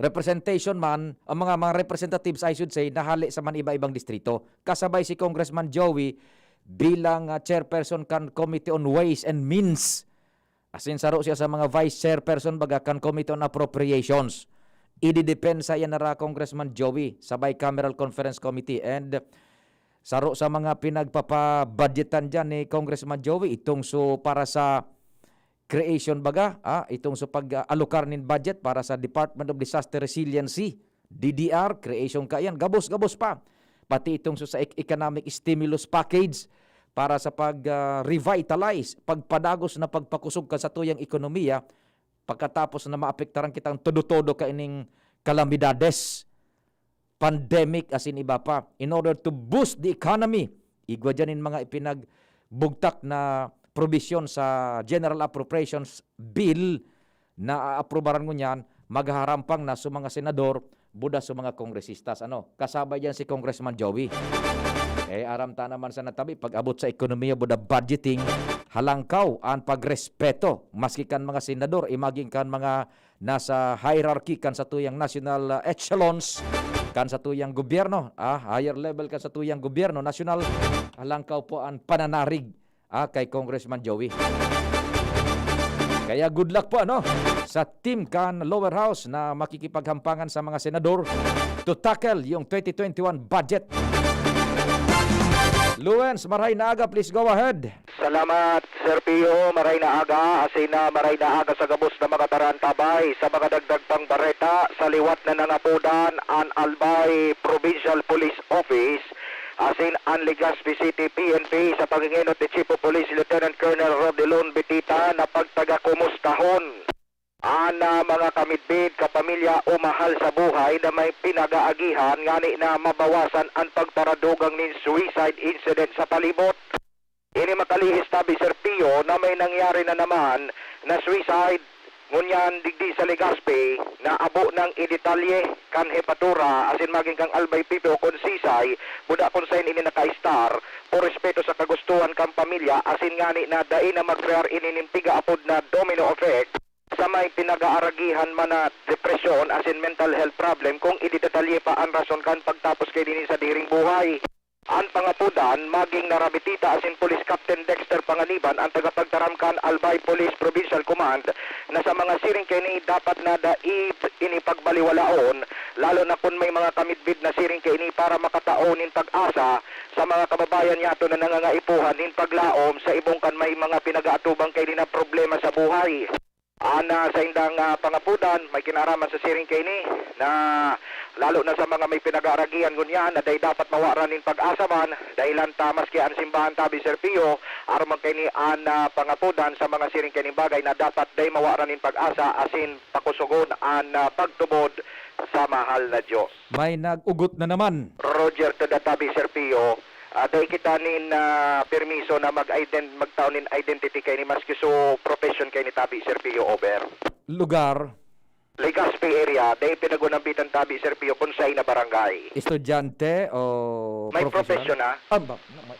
representation man, ang mga representatives, I should say, nahali sa man iba-ibang distrito. Kasabay si Congressman Joey bilang chairperson kan Committee on Ways and Means. Asin saro siya sa mga vice chairperson baga kan Committee on Appropriations. Ididepensa yan na Congressman Joey sa Bicameral Conference Committee. And saro sa mga pinagpapabudgetan dyan ni Congressman Joey, itong so para sa creation baga, itong sa pag-alokar nin budget para sa Department of Disaster Resiliency, DDR, creation ka yan, gabos-gabos pa. Pati itong sa economic stimulus package para sa pag-revitalize, pagpadagos na pagpakusog ka sa tuyang ekonomiya, pagkatapos na maapektaran kitang todo-todo ka ining kalamidades, pandemic asin iba pa, in order to boost the economy. Igwa dyanin mga ipinagbugtak na provision sa General Appropriations Bill na aaprobaran mo niyan, maghaharampang na sa mga senador, buda sa mga kongresistas. Kasabay dyan si Congressman Joey. Aramta naman sa natabi, pag abot sa ekonomiya, buda budgeting, halangkaw ang pagrespeto, maski kan mga senador, imaging kan mga nasa hierarchy, kan sa tuyang national echelons, kan sa tuyang gobyerno, higher level kan sa tuyang gobyerno, national, halangkaw po ang pananarig kay Congressman Joey. Kaya good luck po sa team kan lower house na makikipaghampangan sa mga senador to tackle yung 2021 budget. Luens, maray na aga, please go ahead. Salamat, Sir Pio. Maray na aga. Asin na maray na aga sa gabos na mga tarantabay. Sa mga dagdag pang bareta, sa liwat na nangapudan, ang Albay Provincial Police Office, asin ang Legazpi City PNP sa panginginot ni Chief of Police Lieutenant Colonel Rodelon Betita na pagtaga-kumustahon ang mga kamidbid, kapamilya o mahal sa buhay na may pinagaagihan ngani na mabawasan ang pagparadugang nin suicide incident sa palibot. Ini makalihis tabi, Sir Pio, na may nangyari na naman na suicide ngunyan digdi sa Legazpi na abo ng idetalye kan hepatura asin maging kang Albay Pipo kon sisay buda kon sa ini naka-star por respeto sa kagustuhan kang pamilya asin ngani na dai na magrear ininintiga apod na domino effect sa may pinag-aaragihan man na depresyon asin mental health problem kung idetalye pa ang rason kan pagtapos kay dinhi sa diring buhay. Ang pangapudan, maging narabitita asin Police Captain Dexter Panganiban ang tagapagtaramkan Albay Police Provincial Command na sa mga siring kini dapat na daig inipagbaliwalaon lalo na kung may mga kamidbid na siring kini para makataonin pag-asa sa mga kababayan yato na nangangaipuhan nin paglaom sa ibong kan may mga pinag-aatubang kay na problema sa buhay. Ana sa indang pangapudan may kinaraman sa siring kini na lalo na sa mga may pinag-aaragihan ngunyan na day dapat mawaranin pag-asa man dahilan tamas kaya ang simbahan tabi, Sir Pio aron kini an pangapudan sa mga siring kini bagay na dapat day mawaranin pag-asa asin pakusugon an pagtubod sa mahal na Diyos. May nag-ugot na naman. Roger to the tabi, Sir Pio. Dahil kita nin permiso na magtaunin identity kay ni maski so profession kay ni tabi, Sir Pio, over. Lugar? Legazpi area, dahil pinagunambitan tabi, Sir Pio, konsay na barangay. Estudyante o may profession na?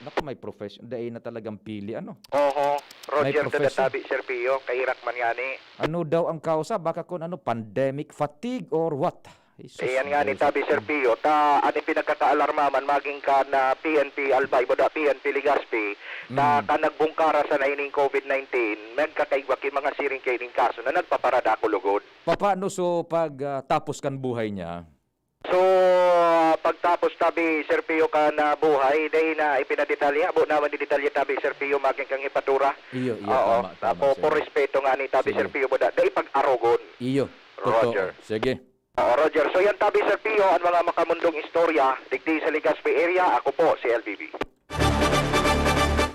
Naku, may profession. Dahil na talagang pili, ano? Oo, Roger to the profession. tabi, Sir Pio, kahirak man yani. Ano daw ang kausa? Baka kung ano, pandemic fatigue or what? Iyan nga ni tabi, Sir Pio, ani pinagkakaalarmaman maging ka na PNP Albay, boda PNP Legazpi, na nagbungkara sa naining COVID-19, nagkakaigwakin mga siring kaining kaso na nagpaparada ko lugod. Paano so pag tapos kan buhay niya? So, pagtapos tabi, Sir Pio, ka na buhay, dahil na ipinadetalya, naman ni detalye tabi, Sir Pio, maging kang ipatura. Iyo, Oo, tama. por respeto nga ni tabi, Sige. Sir Pio, boda, dahil pag-arogon. Iyo, totoo. Roger. Sige. Roger, so yan tabi, Sir Pio, ang mga makamundong istorya, digdi sa Legazpi area, ako po, si LBB.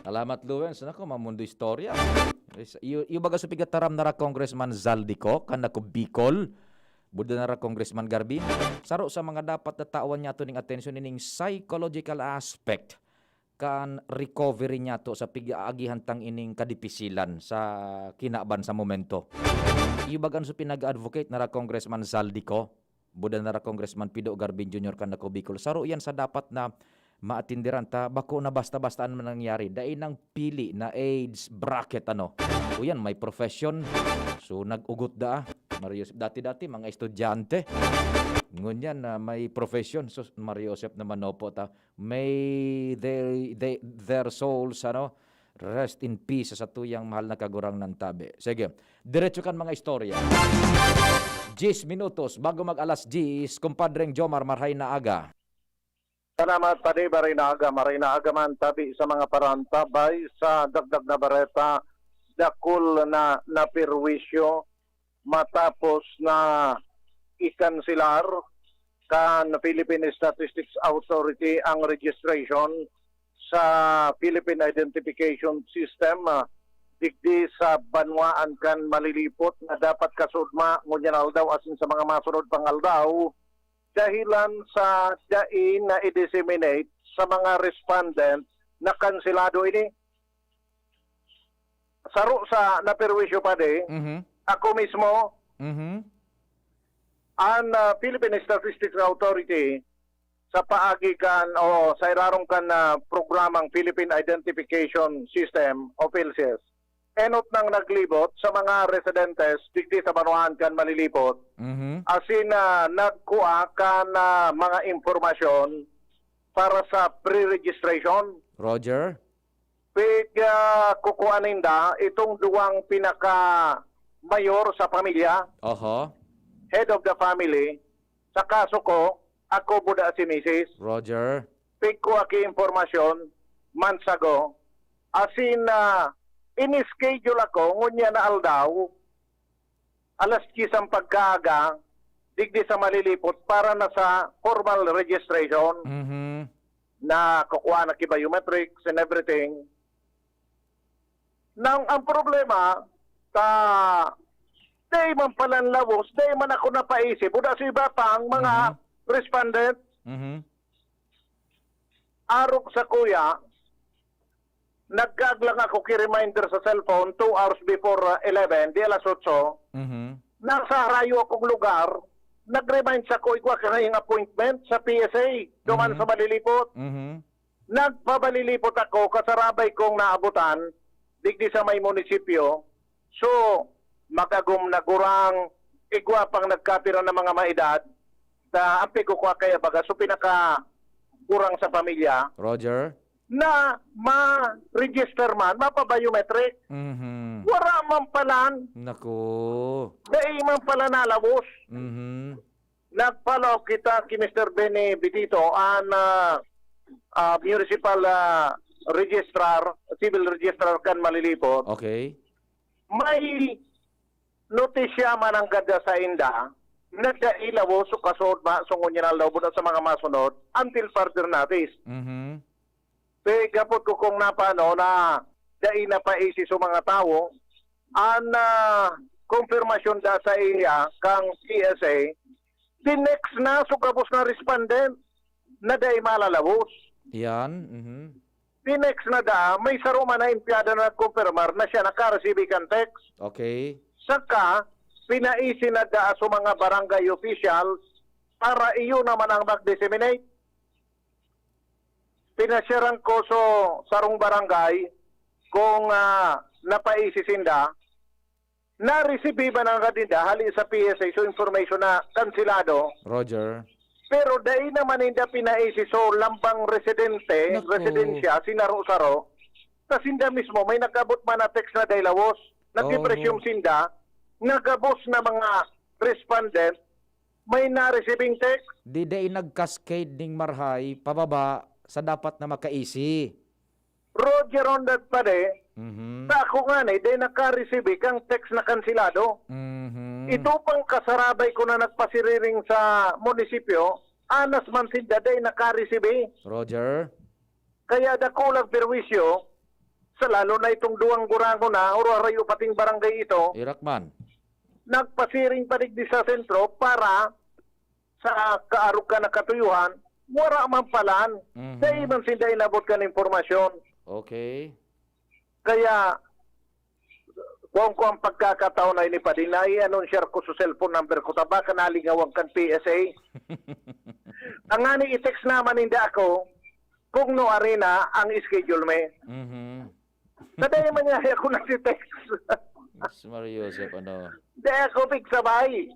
Salamat, Luens. Nako, mamundo istorya. Yung baga supigat taram na ra Congressman Zaldico, kan nako Bicol, buda na ra Congressman Garbin. Saro sa mga dapat natawan niya to ning attention ning psychological aspect kan recovery niya to sa pig-aagihan tang ining kadipisilan sa kinaban sa momento. Ibagan so pinag-advocate na ra Congressman Zaldico, buda na ra Congressman Pido Garbin Jr. kan nako Bicol. Saro yan sa dapat na maatindiran ta bako na basta-bastaan man nangyari dahil nang pili na age bracket ano. O yan may profession. So nag-ugot da Mario Joseph dati-dati mga estudyante. Ngunyan na may profession. So Mario Joseph naman opo ta. May their souls ano rest in peace sa tuyang mahal na kagurang ng tabi. Sige, diretso kan mga istorya. 10 minutos bago mag-alas 10, kumpadreng Jomar Marhay na aga. Salamat padi, maray na aga man tabi sa mga parantabay sa dagdag na bareta, dakul na napirwisyo matapos na ikansilar kan Philippine Statistics Authority ang registration sa Philippine Identification System digdi sa Banwaan kan malilipot na dapat kasudma ngunyan aldaw asin sa mga masunod pang aldaw dahilan sa dain na i-disseminate sa mga respondent na kansilado ini. Saro sa naperwisyo pa de, ako mismo, ang Philippine Statistics Authority sa paagi kan o sa irarong kan programang Philippine Identification System o PhilSys, enot nang naglibot sa mga residentes digdi sa Banwaan kan malilipot. Asin nagkuha ka na mga impormasyon para sa pre-registration. Roger. Pig kukuha ninda itong duwang pinaka-mayor sa pamilya, head of the family. Sa kaso ko, ako buda si Mrs. Roger. Pig ko aki impormasyon months ago. As in, in-schedule ako, ngunya na aldaw, alas 10 ang pagkaaga, digdi sa malilipot para na sa formal registration na kukuha na biometrics and everything. Nang ang problema, day man pala lawos, day man ako napaisip. Uda sa iba pang mga respondent, arok sa kuya, nagkaglang ako ki-reminder sa cellphone 2 hours before 11, di alas 8. Nasa harayo akong lugar, nag-remind sa ko, igwa ka na yung appointment sa PSA, duman sa malilipot. Nagpabalilipot ako, kasarabay kong naabutan, digdi sa may munisipyo. So, magagum na gurang, igwa pang nagkapira ng mga maedad, na ampi ko kwa kaya baga, so pinaka gurang sa pamilya. Roger? Na ma-register man, mapa-biometric. Wala man palan. Naku. Dahil man pala nalabos. Nagpalaw kita ki Mr. Benny Bitito ang municipal registrar, civil registrar kan malilipot. Okay. May notisya man ang gada sa inda, nagdailawo so kasod ma, sungon niya na lawbod sa mga masunod until further notice. Gapot ko kung napano na dai na paisi sa mga tao ang confirmation da sa iya kang PSA the next na sugabos na respondent na dai malalabos. Yan. The next na da may saruma na impyada na confirmar na siya naka-receive kan text. Okay. Saka pinaisi na da sa mga barangay officials para iyo naman ang mag-disseminate. Pinasyaran ko so sarong barangay kung napaisi sinda na-receive ba ng kadinda hali sa PSA so information na kansilado. Roger. Pero dahil naman hindi pinaisi so lambang residensya, sinaro-saro, sa sinda mismo may nagabot man na text na dailawos. Nag-presume sinda, nagabos na mga respondent, may na-receiving text. Di nag-cascade ning marhay, pababa, sa dapat na makaisi. Roger on that pa de, sa ako nga na, di naka-receive kang text na kansilado. Ito pang kasarabay ko na nagpasiriring sa munisipyo, anas man sinda di naka-receive. Roger. Kaya dakulang perwisyo, sa lalo na itong duwang gurango na, urayo pating barangay ito, Irakman. nagpasiring padigdi sa sentro para sa kaarog ka na katuyuhan, wala man palan. Dahil man sinda inabot ka ng informasyon. Okay. Kaya, kung ko ang pagkakataon na inipadin na i-anunsyer ko sa cellphone number ko, tabaka nalingawag kan PSA. Ang ani i-text naman hindi ako, kung no arena ang schedule me. Naday man niya ako nag-text. Mario Joseph, ano? Dahil ako pigsabay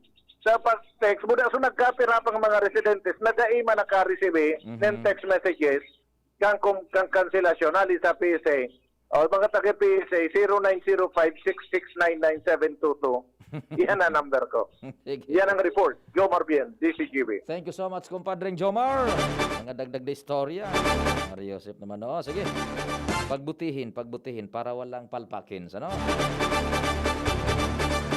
sa pag-text. Muna so nagkapira pang mga residentes na dahil man naka-receive ng text messages kang kanselasyon hali sa PSA. O mga taga-PSA 0905-6699722. Yan ang number ko. Yan ang report. Jomar Bien, DZGB. Thank you so much, kumpadreng Jomar. Mga dagdag na istorya. Mario Joseph naman, oh. Sige. Pagbutihin para walang palpakin. Ano?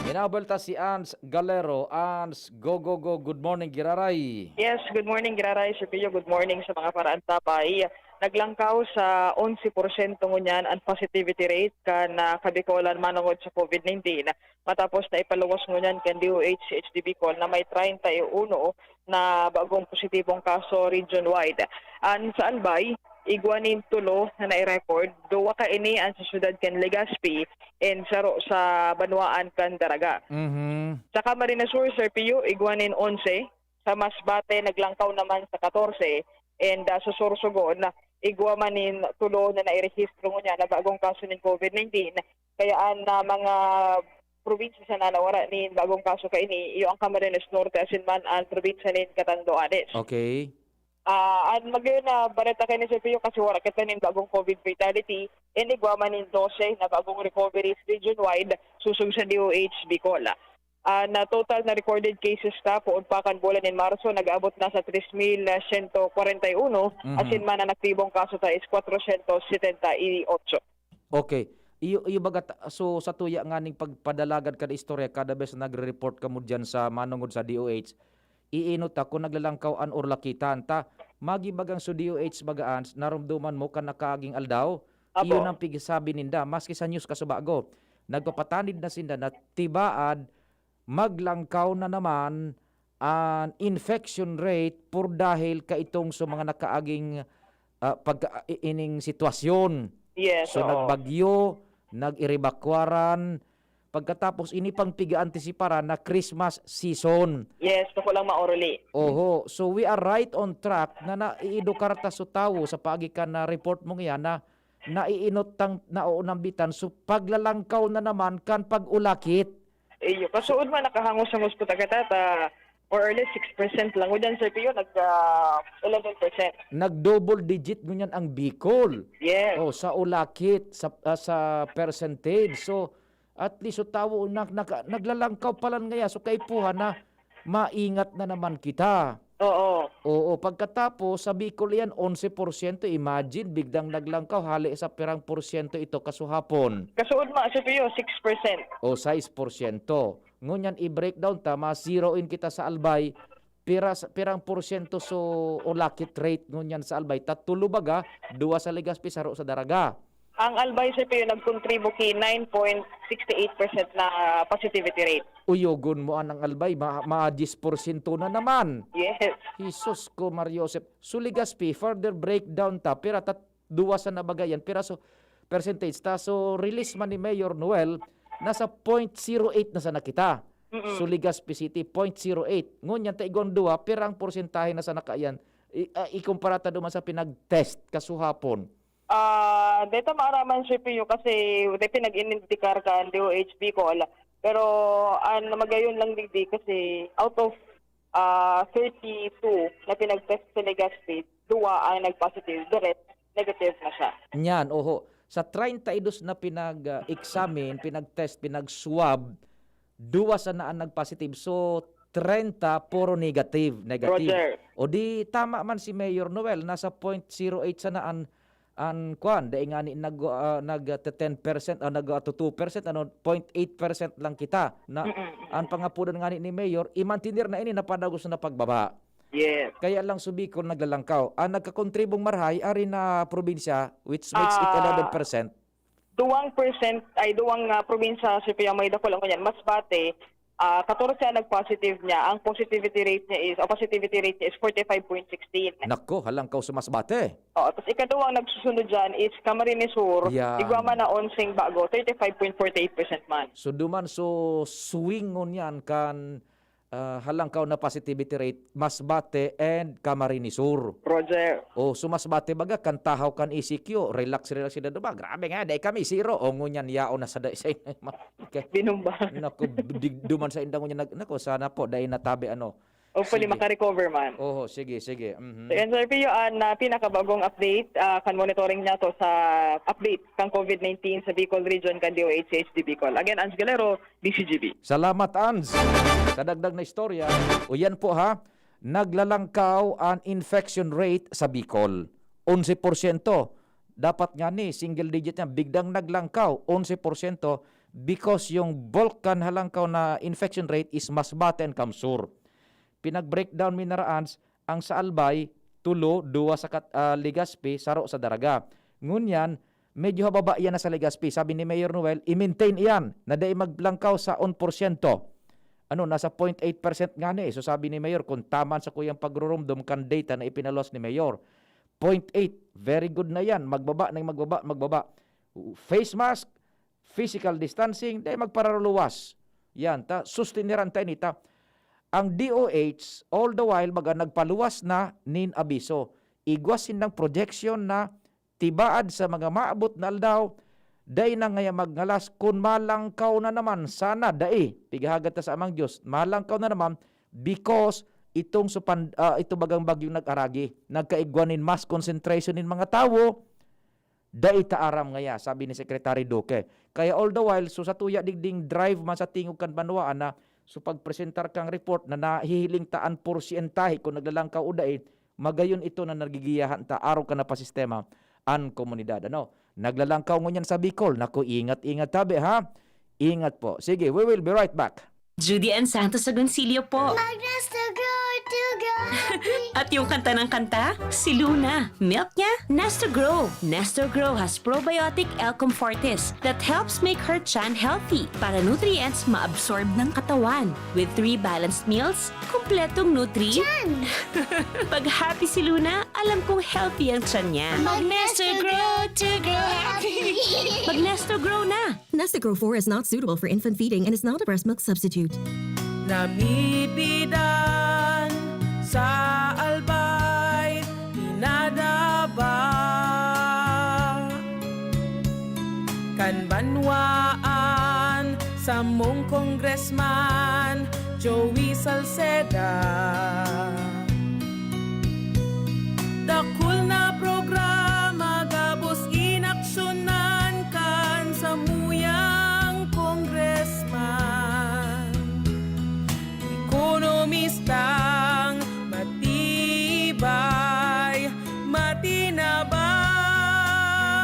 Inabalta si Ans Galero. Ans, go. Good morning, Giraray. Yes, good morning, Giraray. Sir Pio, good morning sa mga paraan tapay. Naglangkaw sa 11% ngunyan ang positivity rate na kabikolan manungod sa COVID-19. Matapos na ipaluwas ngunyan kan DOH HDB call na may 31 na bagong positibong kaso region-wide. Sa Albay, igwanin tulo na nai-record, duwa ka ini ang sa syudad kan Legazpi and saro sa Banwaan kan Daraga. Sa Camarines Sur, Sir Pio, igwanin 11, sa Masbate naglangkaw naman sa 14, and sa Sorsogon, igwamanin tulo na nai-rehistro niya na bagong kaso ng COVID-19. Kaya na mga probinsya sa nanawara ni bagong kaso kaini, iyo ang Camarines Norte asin man ang probinsya ni Catanduanes. Okay. Magayon na bareta kayo ni Sir Pio kasi wala kita ng bagong COVID fatality and igwamanin 12 na bagong recoveries region-wide susug sa DOH Bicol. na total na recorded cases ta po udpakan bulan in Marso nag-abot na sa 3,141 asin man ang aktibong kaso ta is 478. Okay. Iyo bagat so sa tuya nga ning pagpadalagad kada istorya kada bes nagre-report kamo diyan sa manungod sa DOH iinot ta kung naglalangkawan or lakitan ta magibagang so DOH bagaan narumduman mo kan nakaaging aldaw iyon ang pigisabi ninda maski sa news kasubago nagpapatanid na sinda na tibaad maglangkaw na naman ang infection rate por dahil ka itong so mga nakaaging ining sitwasyon. Yes, so nagbagyo, nag-iribakwaran, pagkatapos ini pang piga-antisiparan na Christmas season. Yes, ko lang maorali. Oho, so we are right on track na naiidukarta so tawo sa pagikan na report mo nga na naiinot tang naunambitan so paglalangkaw na naman kan pag-ulakit. Iyo, kasuod man nakahangos sa hospital katata or early 6% lang. Udan Sir Pio, 11%. Nag-double digit ngunyan ang Bicol. Yes. Oh, sa ulakit, sa percentage. So, at least so tawo naglalangkaw pala ngaya. So, kay puha na maingat na naman kita. Oo, pagkatapos sa Bicol yan, 11%. Imagine, biglang naglangkaw, hali sa pirang porsyento ito kasuhapon. Kasuod ma, Sir Pio, 6%. O, 6%. Ngunyan i-breakdown ta, ma-zeroin kita sa Albay, pirang porsyento so ulakit rate ngunyan sa Albay. Tatulo baga, 2 sa Legazpi, saro sa Daraga. Ang Albay Sir Pio nag-contribute 9.68% na positivity rate. Uyogon mo ang Albay, ma-10% na naman. Yes. Jesus ko, Mariosep. So Legazpi, further breakdown ta, pira 2 sa nabagayan, pira so percentage ta. So release man ni Mayor Noel, nasa 0.08 na sa nakita. So Legazpi City, 0.08. Ngunyan, taigon 2, pirang porsentahe na sa nakayan. Ikumpara ta duman sa pinag-test kasuhapon. Dito maaraman Sir Pio kasi pinag-indikar ka ang DOH Bicol. Pero magayon lang digdi kasi out of 32 na pinag-test sa Legazpi, 2 ang nag-positive. The rest, negative na siya. Nyan, oho. Sa 32 na pinag-examine, pinag-test, pinag-swab, 2 sa naan nag-positive. So, 30 puro negative. Roger. O di tama man si Mayor Noel, nasa 0.08 sa naan ang kwan. Dahil nga ni nag-10%, nag-2%, 0.8% lang kita. Ang pangapunan nga ni Mayor, imantinir na ini napadagos na pagbaba. Yes. Kaya lang subikon naglalangkaw. Ang nagkakontribong marhay, ari na probinsya, which makes it 11%. 2% ay 2 probinsya Sir Pio may dako lang kanyan. Masbate, 14 ang nag-positive niya. Ang positivity rate niya is 45.16. Nako, halangkaw sa Masbate. Oo, tapos ikaduwang nagsusunod dyan is Camarines Sur. Yan. Iguama na 11 bago, 35.48% man. So duman so swing on yan kan halangkaw na positivity rate Masbate and Camarines Sur. Roger. O so Masbate baga kan tahaw kan ECQ, relax sila ba? Grabe nga, dahil kami zero. O ngunyan yao na sa daisay. Okay. Binumba. Nako, duman sa indang ngunyan. Nako, sana po, dahil natabi ano. Hopefully maka-recover man. Oo, sige. So yan Sir Pio, na pinakabagong update, kan monitoring niya to sa update kang COVID-19 sa Bicol Region kan DOH Bicol. Again, Ans Galero, DZGB. Salamat, Ans. Sa dagdag na istorya, o yan po ha, naglalangkaw ang infection rate sa Bicol. 11%. Dapat nga ni, single digit niya, bigdang naglangkaw, 11%, because yung bulk kan halangkaw na infection rate is Masbate and Kamsur. Pinag-breakdown minaraans, ang sa Albay, 2 sa Legazpi, saro sa Daraga. Ngunyan, medyo hababa yan na sa Legazpi. Sabi ni Mayor Noel, i-maintain iyan na dahil maglangkaw sa 1%. Nasa 0.8% nga na eh. So sabi ni Mayor, kung taman sa kuyang pagrurumdum kan data na ipinalos ni Mayor, 0.8, very good na yan. Magbaba. Face mask, physical distancing, dahil magpararuluwas. Yan, sustiniran tayo nita. Ang DOH, all the while, nagpaluwas na nin abiso. Igwasin ng projection na tibaad sa mga maabot na aldaw, day na ngaya magngalas, kung malangkaw na naman, sana day, pigahagat ta sa amang Diyos, malangkaw na naman, because ito bagang bagyong nag-aragi, nagkaigwanin mass concentration in mga tao, day taaram ngaya, sabi ni Secretary Duque. Kaya all the while, so sa tuya digding drive man sa tingog kan Banwaan na, So pagpresentar kang report na nahihiling taan porsiyentahe kung naglalangkaw o dait, magayon ito na nagigiyahan ta araw ka na pa sistema ang komunidad. Ano? Naglalangkaw ngunyan sa Bicol. Naku, ingat-ingat tabi ha. Ingat po. Sige, we will be right back. Judy and Santos Agoncillo po. At yung kanta ng kanta, si Luna. Milk niya, Nestor Grow. Nestor Grow has probiotic L-Com Fortis that helps make her chan healthy para nutrients ma-absorb ng katawan. With 3 balanced meals, kumpletong nutri. Chan! Pag happy si Luna, alam kong healthy ang chan niya. Mag-Nestor Grow to grow happy! Mag-Nestor Grow na! Nestor Grow 4 is not suitable for infant feeding and is not a breast milk substitute. Namibidan sa albay, pinadaba kan Banwaan sa mong congressman Joey Salceda. Dakul na programa gabos inaksyonan kan sa muyang congressman. Ekonomistang matibay, matinabay.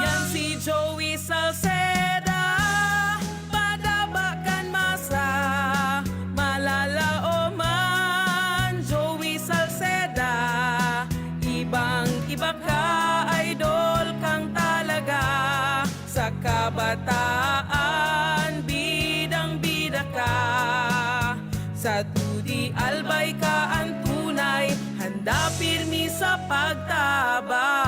Yan si Joey Salceda, padabakan masa, malala o man. Joey Salceda, ibang-iba ka, idol kang talaga. Sa kabataan, bidang-bida ka. Sa tudi albay ka ang tunay, handa pirmi sa pagtabang.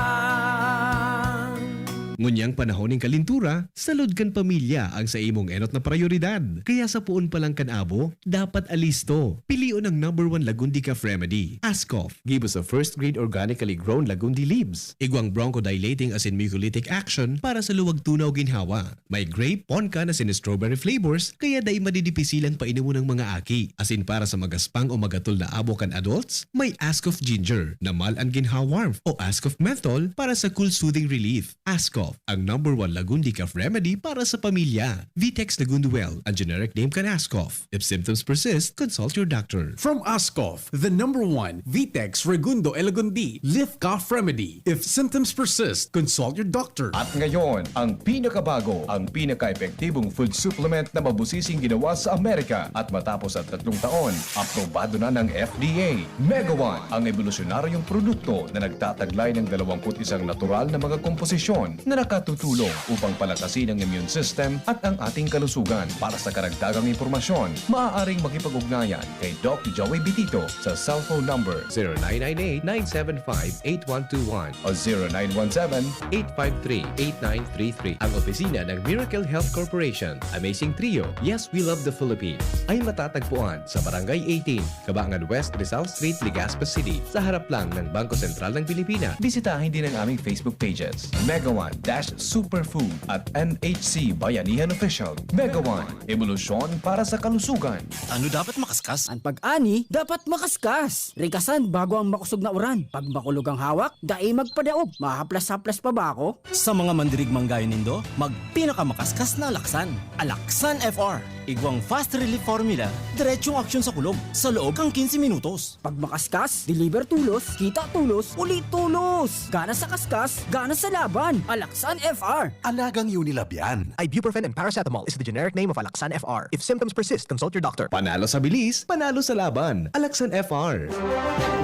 Ngunyang panahon ng kalintura, salud kan pamilya ang sa imong enot na prioridad. Kaya sa puon pa lang kan abo, dapat alisto. Pilion ang #1 Lagundi Cough Remedy. Ascough, give us a first-grade organically grown Lagundi leaves. Igwang bronchodilating as in mucolytic action para sa luwag tunaw ginhawa. May grape, poncan as in strawberry flavors, kaya day madidipisilan pa inumo ng mga aki. As in para sa magaspang o magatul na abo kan adults, may Ascough Ginger na mal ang ginhawa warmth o Ascough Menthol para sa cool soothing relief. Ascough, ang #1 Lagundi Cough Remedy para sa pamilya. Vitex Lagunduel, ang generic name kan Ascough. If symptoms persist, consult your doctor. From Ascough, the #1 Vitex Regundo Elagundi Lift Cough Remedy. If symptoms persist, consult your doctor. At ngayon, ang pinakabago, ang pinaka-epektibong food supplement na mabusising ginawa sa Amerika at matapos at 3 taon, aprobado na ng FDA. Mega One, ang evolusyonaryong produkto na nagtataglay ng 21 natural na mga komposisyon na nakatutulong upang palakasin ang immune system at ang ating kalusugan. Para sa karagdagang impormasyon, maaaring makipag-ugnayan kay Doc Joey Bitito sa cellphone number 0998-975-8121 o 0917-853-8933. Ang opisina ng Miracle Health Corporation, Amazing Trio, Yes We Love the Philippines, ay matatagpuan sa Barangay 18, Cabangan West, Rizal Street, Legazpi City, sa harap lang ng Bangko Sentral ng Pilipinas. Bisitahin din ang aming Facebook pages, Mega One Superfood at NHC Bayanihan Official. Mega One, evolusyon para sa kalusugan. Ano dapat makaskas? Ang pag-ani, dapat makaskas. Ringkasan bago ang makusog na uran. Pag makulog ang hawak, dai magpadaog. Mahaplas-haplas pa ba ako? Sa mga mandirigmang gaya nindo, magpinakamakaskas na Alaksan. Alaksan FR. Igwang fast relief formula, diretsong aksyon sa kulog sa loob ng 15 minutos. Pag makaskas, deliver tulos, kita tulos, ulit tulos. Gana sa kaskas, gana sa laban. Alaksan FR. Alagang Unilab yan. Ibuprofen and paracetamol is the generic name of Alaksan FR. If symptoms persist, consult your doctor. Panalo sa bilis, panalo sa laban. Alaksan FR.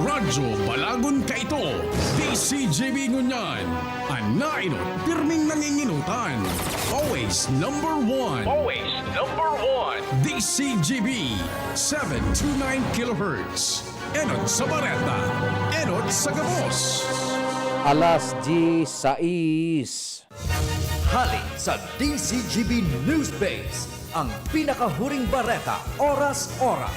Radyo Balagon ka ito. DZGB ngunyan. Anainot, pirming nanginginutan. Always #1. Always #1. DZGB 729 kHz. Enot sa Bareta. Enot sa Gabos. Alas 16. Hali sa DZGB News Base, ang pinakahuring bareta, oras-oras.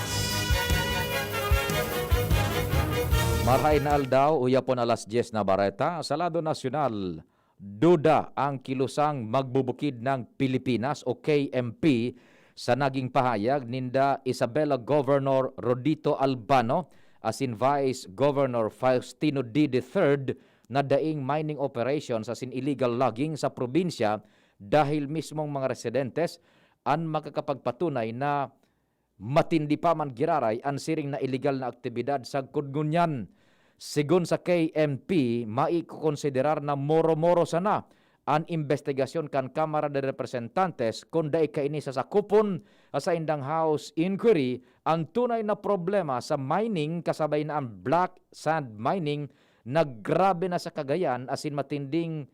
Maray na aldaw, uyapon alas 10 na bareta, sa lado nasyonal, duda ang kilusang magbubukid ng Pilipinas o KMP sa naging pahayag ninda Isabela Governor Rodito Albano as in Vice Governor Faustino D. III na daing mining operations as in illegal logging sa probinsya dahil mismong mga residentes ang makakapagpatunay na matindi pa man giraray ang siring na illegal na aktibidad sa kudngunyan. Sigun sa KMP, maikukonsiderar na moro-moro sana ang investigasyon kan Kamara de Representantes kung daig kaini sa sakupon sa indang House inquiry ang tunay na problema sa mining kasabay na ang black sand mining naggrabe na sa Cagayan asin matinding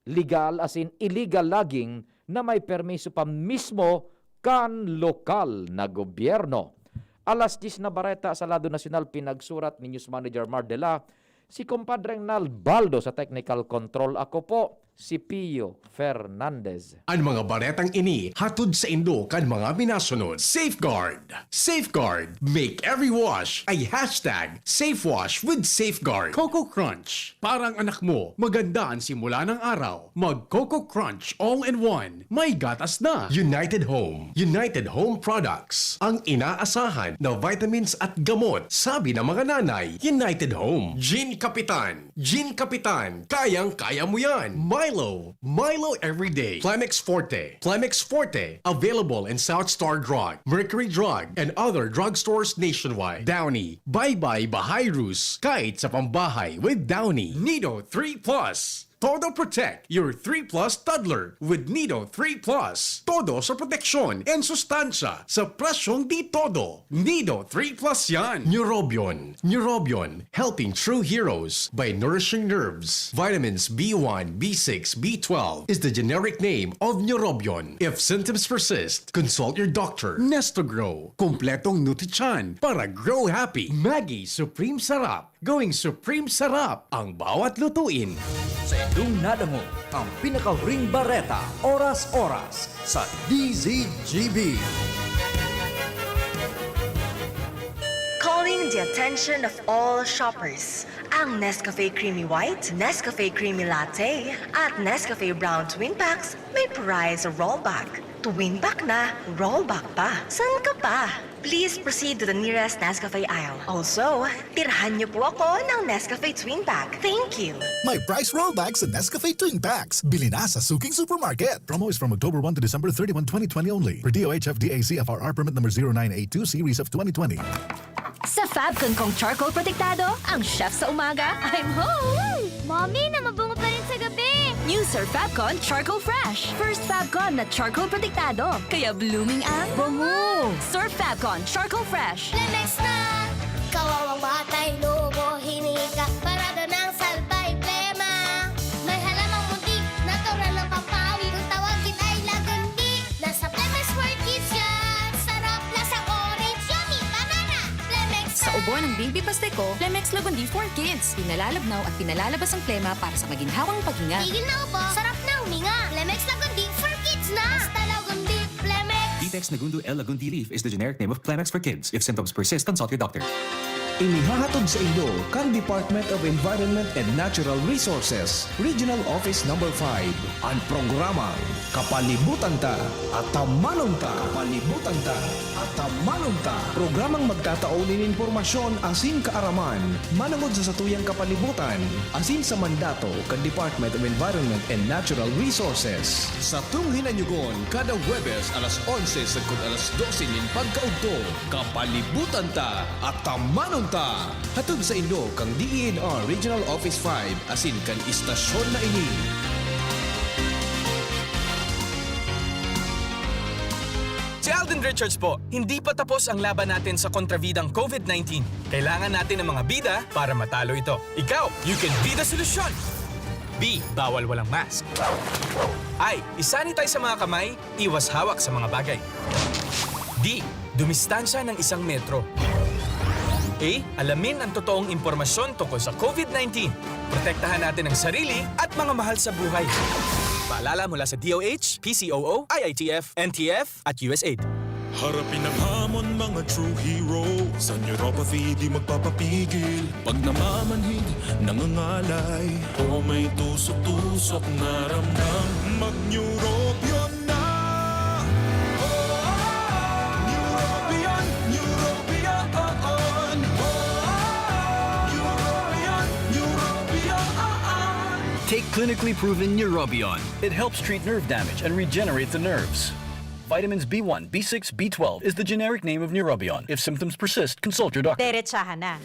legal asin illegal logging na may permiso pa mismo kan lokal na gobyerno. Alas 10 na bareta sa lado nasyonal pinagsurat ni News Manager Mardela, si kumpadreng Nalbaldo sa technical control. Ako po, si Pio Fernandez. Ang mga baretang ini hatod sa Indo kan mga minasunod. Safeguard. Safeguard. Make every wash ay hashtag SafeWash with Safeguard. Coco Crunch. Parang anak mo, maganda ang simula ng araw. Mag Coco Crunch all-in-one. May gatas na. United Home. United Home Products. Ang inaasahan na vitamins at gamot. Sabi ng mga nanay, United Home. Gin Kapitan. Gin Kapitan. Kayang-kaya mo yan. Milo. Milo everyday. Plemex Forte. Plemex Forte. Available in South Star Drug, Mercury Drug, and other drugstores nationwide. Downy. Bye-bye Bahayrus. Kahit sa pambahay with Downy. Nido 3 Plus. Todo protect your 3 Plus toddler with Nido 3 Plus. Todo sa proteksyon and sustansya sa presyong di todo. Nido 3 Plus yan. Neurobion. Neurobion. Helping true heroes by nourishing nerves. Vitamins B1, B6, B12 is the generic name of Neurobion. If symptoms persist, consult your doctor. Nestogrow. Kompletong Nutrichan para grow happy. Maggie Supreme Sarap. Going Supreme Sarap ang bawat lutuin. Sa indong nadango, ang pinakahuring bareta, oras-oras sa DZGB. Calling the attention of all shoppers. Ang Nescafe Creamy White, Nescafe Creamy Latte, at Nescafe Brown Twin Packs may prize rollback. Twin pack na, rollback pa. San ka pa? Please proceed to the nearest Nescafe aisle. Also, tirhan niyo po ako ng Nescafe Twin Pack. Thank you. May price rollback sa Nescafe Twin Packs. Bili na sa Suking Supermarket. Promo is from October 1 to December 31, 2020 only. Per DOH FDA CFRR permit number 0982 series of 2020. Sa Fabcon kong charcoal protektado, ang chef sa umaga, I'm home! Mommy, namabungo pa rin sa gabi! New Sir Fabcon Charcoal Fresh. First Fabcon na charcoal protektado. Kaya blooming ang bango. Sir Fabcon Charcoal Fresh. Lemex na! Kawawang batay, lobo, hiningi ka, parada ng salbay, plema. May halamang muntik, natural ng pampawi, kung tawagin ay lagandi. Nasa Plemex for Kids yan! Sarap, lasang orange, yummy, banana! Plemex na! Sa ubo ng baby pasteko, Plemex Lagundi for Kids. Pinalalabnaw at pinalalabas ang plema para sa maginhawang paghinga. Tigil na ubo, sarap na huminga. Plemex Lagundi for Kids na! Basta Lagundi, Plemex! Detex Nagundu L. Lagundi Leaf is the generic name of Plemex for Kids. If symptoms persist, consult your doctor. Inihahatod sa inyo kan Department of Environment and Natural Resources, Regional Office No. 5, ang programang Kapalibutan Ta at Tamanong Ta. Kapalibutan Ta at Tamanong Ta. Programang magtataunin informasyon asin kaaraman, manangod sa satuyang kapalibutan, asin sa mandato kan Department of Environment and Natural Resources. Sa tunghinanyugon, kada Huwebes alas 11 sagkod alas 12 nin pagkaugto, Kapalibutan Ta at Tamanong Ta. Hatod sa Indo kang DENR Regional Office 5 asin kan istasyon na ini. Si Alden Richards po, hindi pa tapos ang laban natin sa kontrabidang COVID-19. Kailangan natin ng mga bida para matalo ito. Ikaw, you can be the solution. B. Bawal walang mask. I. Isanitize sa mga kamay, iwas hawak sa mga bagay. D. Dumistansya ng 1 metro. A. Alamin ang totoong impormasyon tungkol sa COVID-19. Protektahan natin ang sarili at mga mahal sa buhay. Paalala mula sa DOH, PCOO, IITF, NTF at USAID. Harapin ang hamon, mga true hero. Sa neuropathy, di magpapapigil. Pag namamanhid, nangangalay, o may tusok-tusok na ramdam, mag-neurobion na! Neurobion, neurobion, on! Neurobion, neurobion, on! Take clinically proven Neurobion. It helps treat nerve damage and regenerate the nerves. Vitamins B1, B6, B12 is the generic name of Neurobion. If symptoms persist, consult your doctor. Diretsahan na.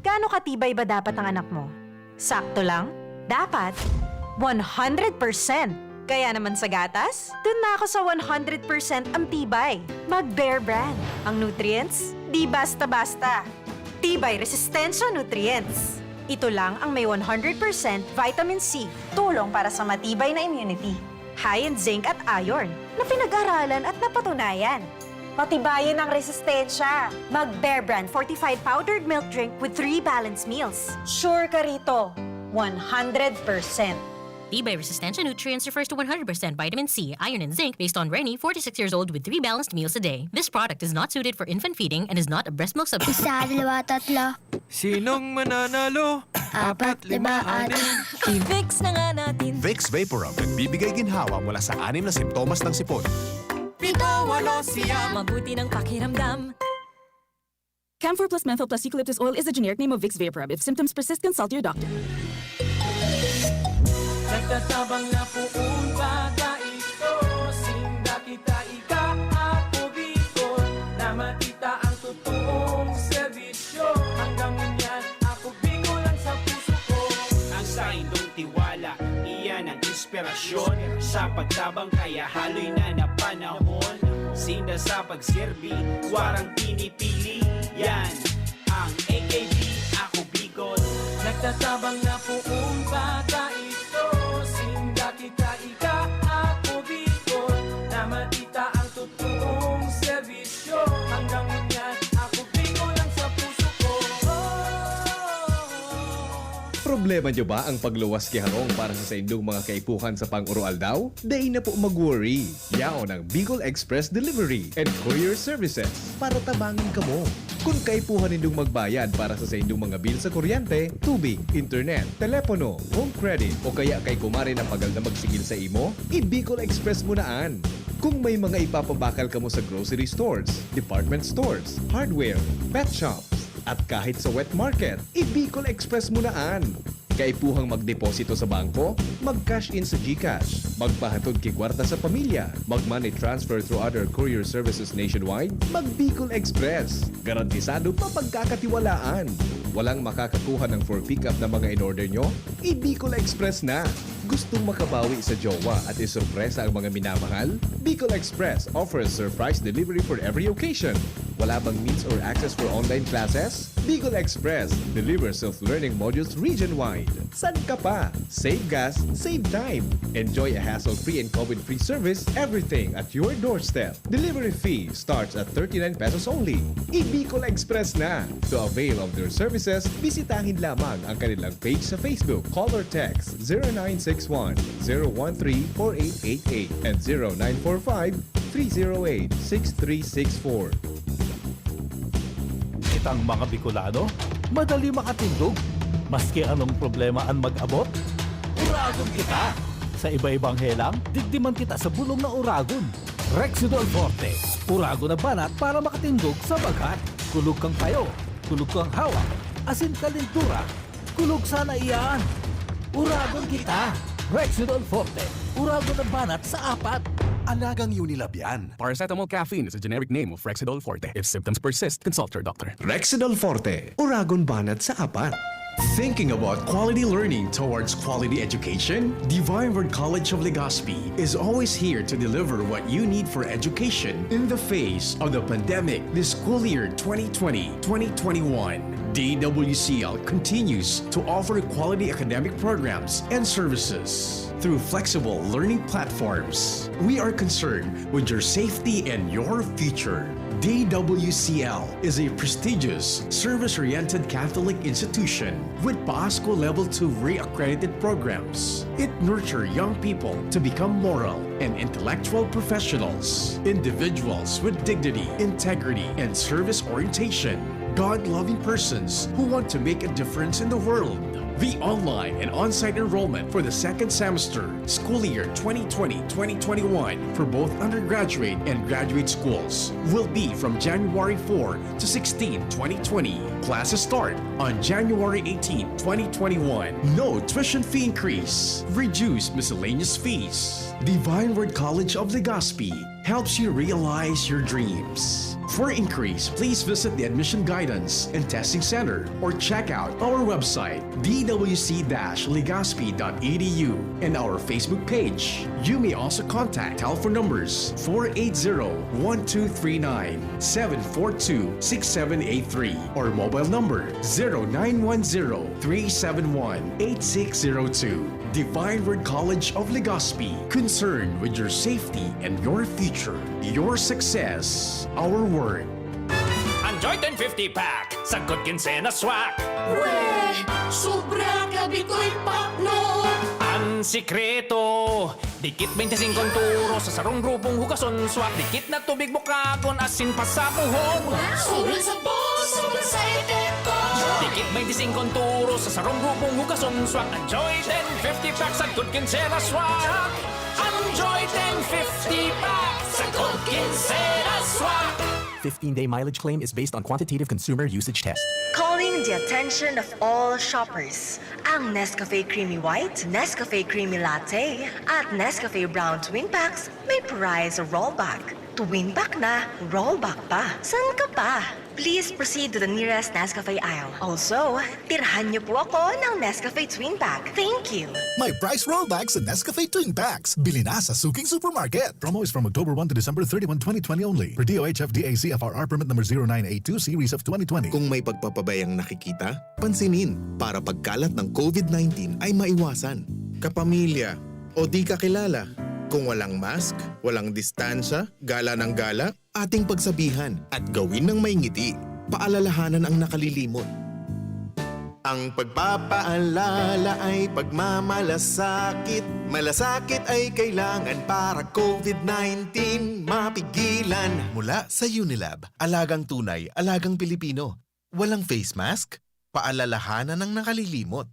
Gaano katibay ba dapat ang anak mo? Sakto lang? Dapat 100%. Kaya naman sa gatas, dun na ako sa 100% ang tibay. Mag-Bear Brand. Ang nutrients, di basta-basta. Tibay Resistensya Nutrients. Ito lang ang may 100% vitamin C, tulong para sa matibay na immunity. High in zinc at iron, na pinag-aralan at napatunayan. Patibayin ang resistensya. Mag-Bear Brand Fortified Powdered Milk Drink with 3 balanced meals. Sure ka rito, 100%. Tibay Resistensya Nutrients refers to 100% vitamin C, iron, and zinc based on Rennie, 46 years old with 3 balanced meals a day. This product is not suited for infant feeding and is not a breast milk substitute. Isa, dalawa, tatlo. Sinong mananalo? 4, 5, 6. I-fix na nga natin. Vicks Vaporub nagbibigay ginhawa mula sa 6 na simptomas ng sipon. 7, 8, siyam. Mabuti ng pakiramdam. Camphor plus menthol plus eucalyptus oil is the generic name of Vicks Vaporub. If symptoms persist, consult your doctor. Nagtatabang na puun baka ito. Sinda kita ika ako Bicol. Na matita ang totoong serbisyo. Hanggang ngunyan ako Bicol ang sa puso ko. Ang sa indong tiwala, iyan ang inspirasyon. Sa pagtabang kaya haloy na napanahon. Sinda sa pagserbi, warang pinipili. Yan ang AKB, ako Bicol. Nagtatabang na puun baka ito. Sinda kita ika ako Bicol. Na matita ang totoong serbisyo. Hanggang ngunyan ako Bicol ang sa puso ko. Problema nyo ba ang pagluwas kiharong para sa indong mga kaipuhan sa pang-urual daw? Day na po mag-worry. Yaon ang Bicol Express Delivery and Courier Services para tabangin ka mo. Kung kaipuhan indong magbayad para sa indong mga bill sa kuryente, tubig, internet, telepono, home credit o kaya kay kumare na pagal na magsigil sa imo, i-Bicol Express mo naan. Kung may mga ipapabakal ka mo sa grocery stores, department stores, hardware, pet shops, at kahit sa wet market, i-Bicol Express mo naan. Kaipuhang magdeposito sa bangko, mag-cash in sa GCash, magpahatod kikwarta sa pamilya, mag-money transfer through other courier services nationwide, mag-Bicol Express. Garantisado mapagkakatiwalaan. Walang makakakuha ng for pick-up na mga in-order nyo? I-Bicol Express na. Gustong makabawi sa jowa at isurpresa ang mga minamahal? Bicol Express offers surprise delivery for every occasion. Wala bang means or access for online classes? Bicol Express delivers self-learning modules region-wide. San ka pa? Save gas, save time. Enjoy a hassle-free and COVID-free service, everything at your doorstep. Delivery fee starts at 39 pesos only. I-Bicol Express na. To avail of their services, bisitahin lamang ang kanilang page sa Facebook. Call or text 0961-013-4888 and 0945-308-6364. Kitang mga Bicolano, madali makatindog. Maski anong problema ang mag-abot, uragon kita. Sa iba-ibang helang, digdiman kita sa bulong na uragon. Rexidol Forte, uragon na banat para makatindog sa bagat. Kulog kang payo, kulog kang hawak, asin kalintura, kulog sana iyan. Uragon kita. Rexidol Forte, uragon na banat sa apat. Alagang Unilab yan. Paracetamol caffeine is a generic name of Rexidol Forte. If symptoms persist, consult your doctor. Rexidol Forte, uragon banat sa apat. Thinking about quality learning towards quality education? Divine Word College of Legazpi is always here to deliver what you need for education in the face of the pandemic this school year 2020-2021. DWCL continues to offer quality academic programs and services through flexible learning platforms. We are concerned with your safety and your future. DWCL is a prestigious, service-oriented Catholic institution with PASCO Level 2 re-accredited programs. It nurtures young people to become moral and intellectual professionals, individuals with dignity, integrity, and service orientation. God-loving persons who want to make a difference in the world. The online and on-site enrollment for the second semester, school year 2020-2021 for both undergraduate and graduate schools will be from January 4 to 16, 2020. Classes start on January 18, 2021. No tuition fee increase. Reduced miscellaneous fees. Divine Word College of Legazpi helps you realize your dreams. For increase, please visit the Admission Guidance and Testing Center or check out our website dwc-legazpi.edu and our Facebook page. You may also contact telephone numbers 480-1239, 742-6783 or mobile number 0910-371-8602. Divine Word College of Legazpi, concerned with your safety and your future, your success, our word. Enjoy 1050 pack, sagot kinsena swak. Weh, sobra gabi ko'y pakno. Ang sikreto, dikit 25 turo sa sarong grupong hugason swak. Dikit na tubig bukagon, asin pa sa buhon. Sobrang sabon, sobrang sa epekto. Dikit 25 turo sa sarong grupong hugason swak. Enjoy 1050 pack, sagot kinsena swak. Enjoy 1050 pack, sagot kinsena swak. 15-day mileage claim is based on quantitative consumer usage test. Calling the attention of all shoppers. Ang Nescafe Creamy White, Nescafe Creamy Latte, at Nescafe Brown Twin Packs may prize rollback. Twin pack na, rollback pa. San ka pa? Please proceed to the nearest Nescafe aisle. Also, tirhan niyo po ako ng Nescafe Twin Pack. Thank you. May price rollbacks sa Nescafe Twin Packs. Bili na sa Suking Supermarket. Promo is from October 1 to December 31, 2020 only. Per DOH FDA CFRR permit number 0982 series of 2020. Kung may pagpapabayang nakikita, pansinin para pagkalat ng COVID-19 ay maiwasan. Kapamilya o di kakilala. Kung walang mask, walang distansya, gala ng gala, ating pagsabihan at gawin ng may ngiti. Paalalahanan ang nakalilimot. Ang pagpapaalala ay pagmamalasakit. Malasakit ay kailangan para COVID-19 mapigilan. Mula sa Unilab, alagang tunay, alagang Pilipino. Walang face mask, paalalahanan ng nakalilimot.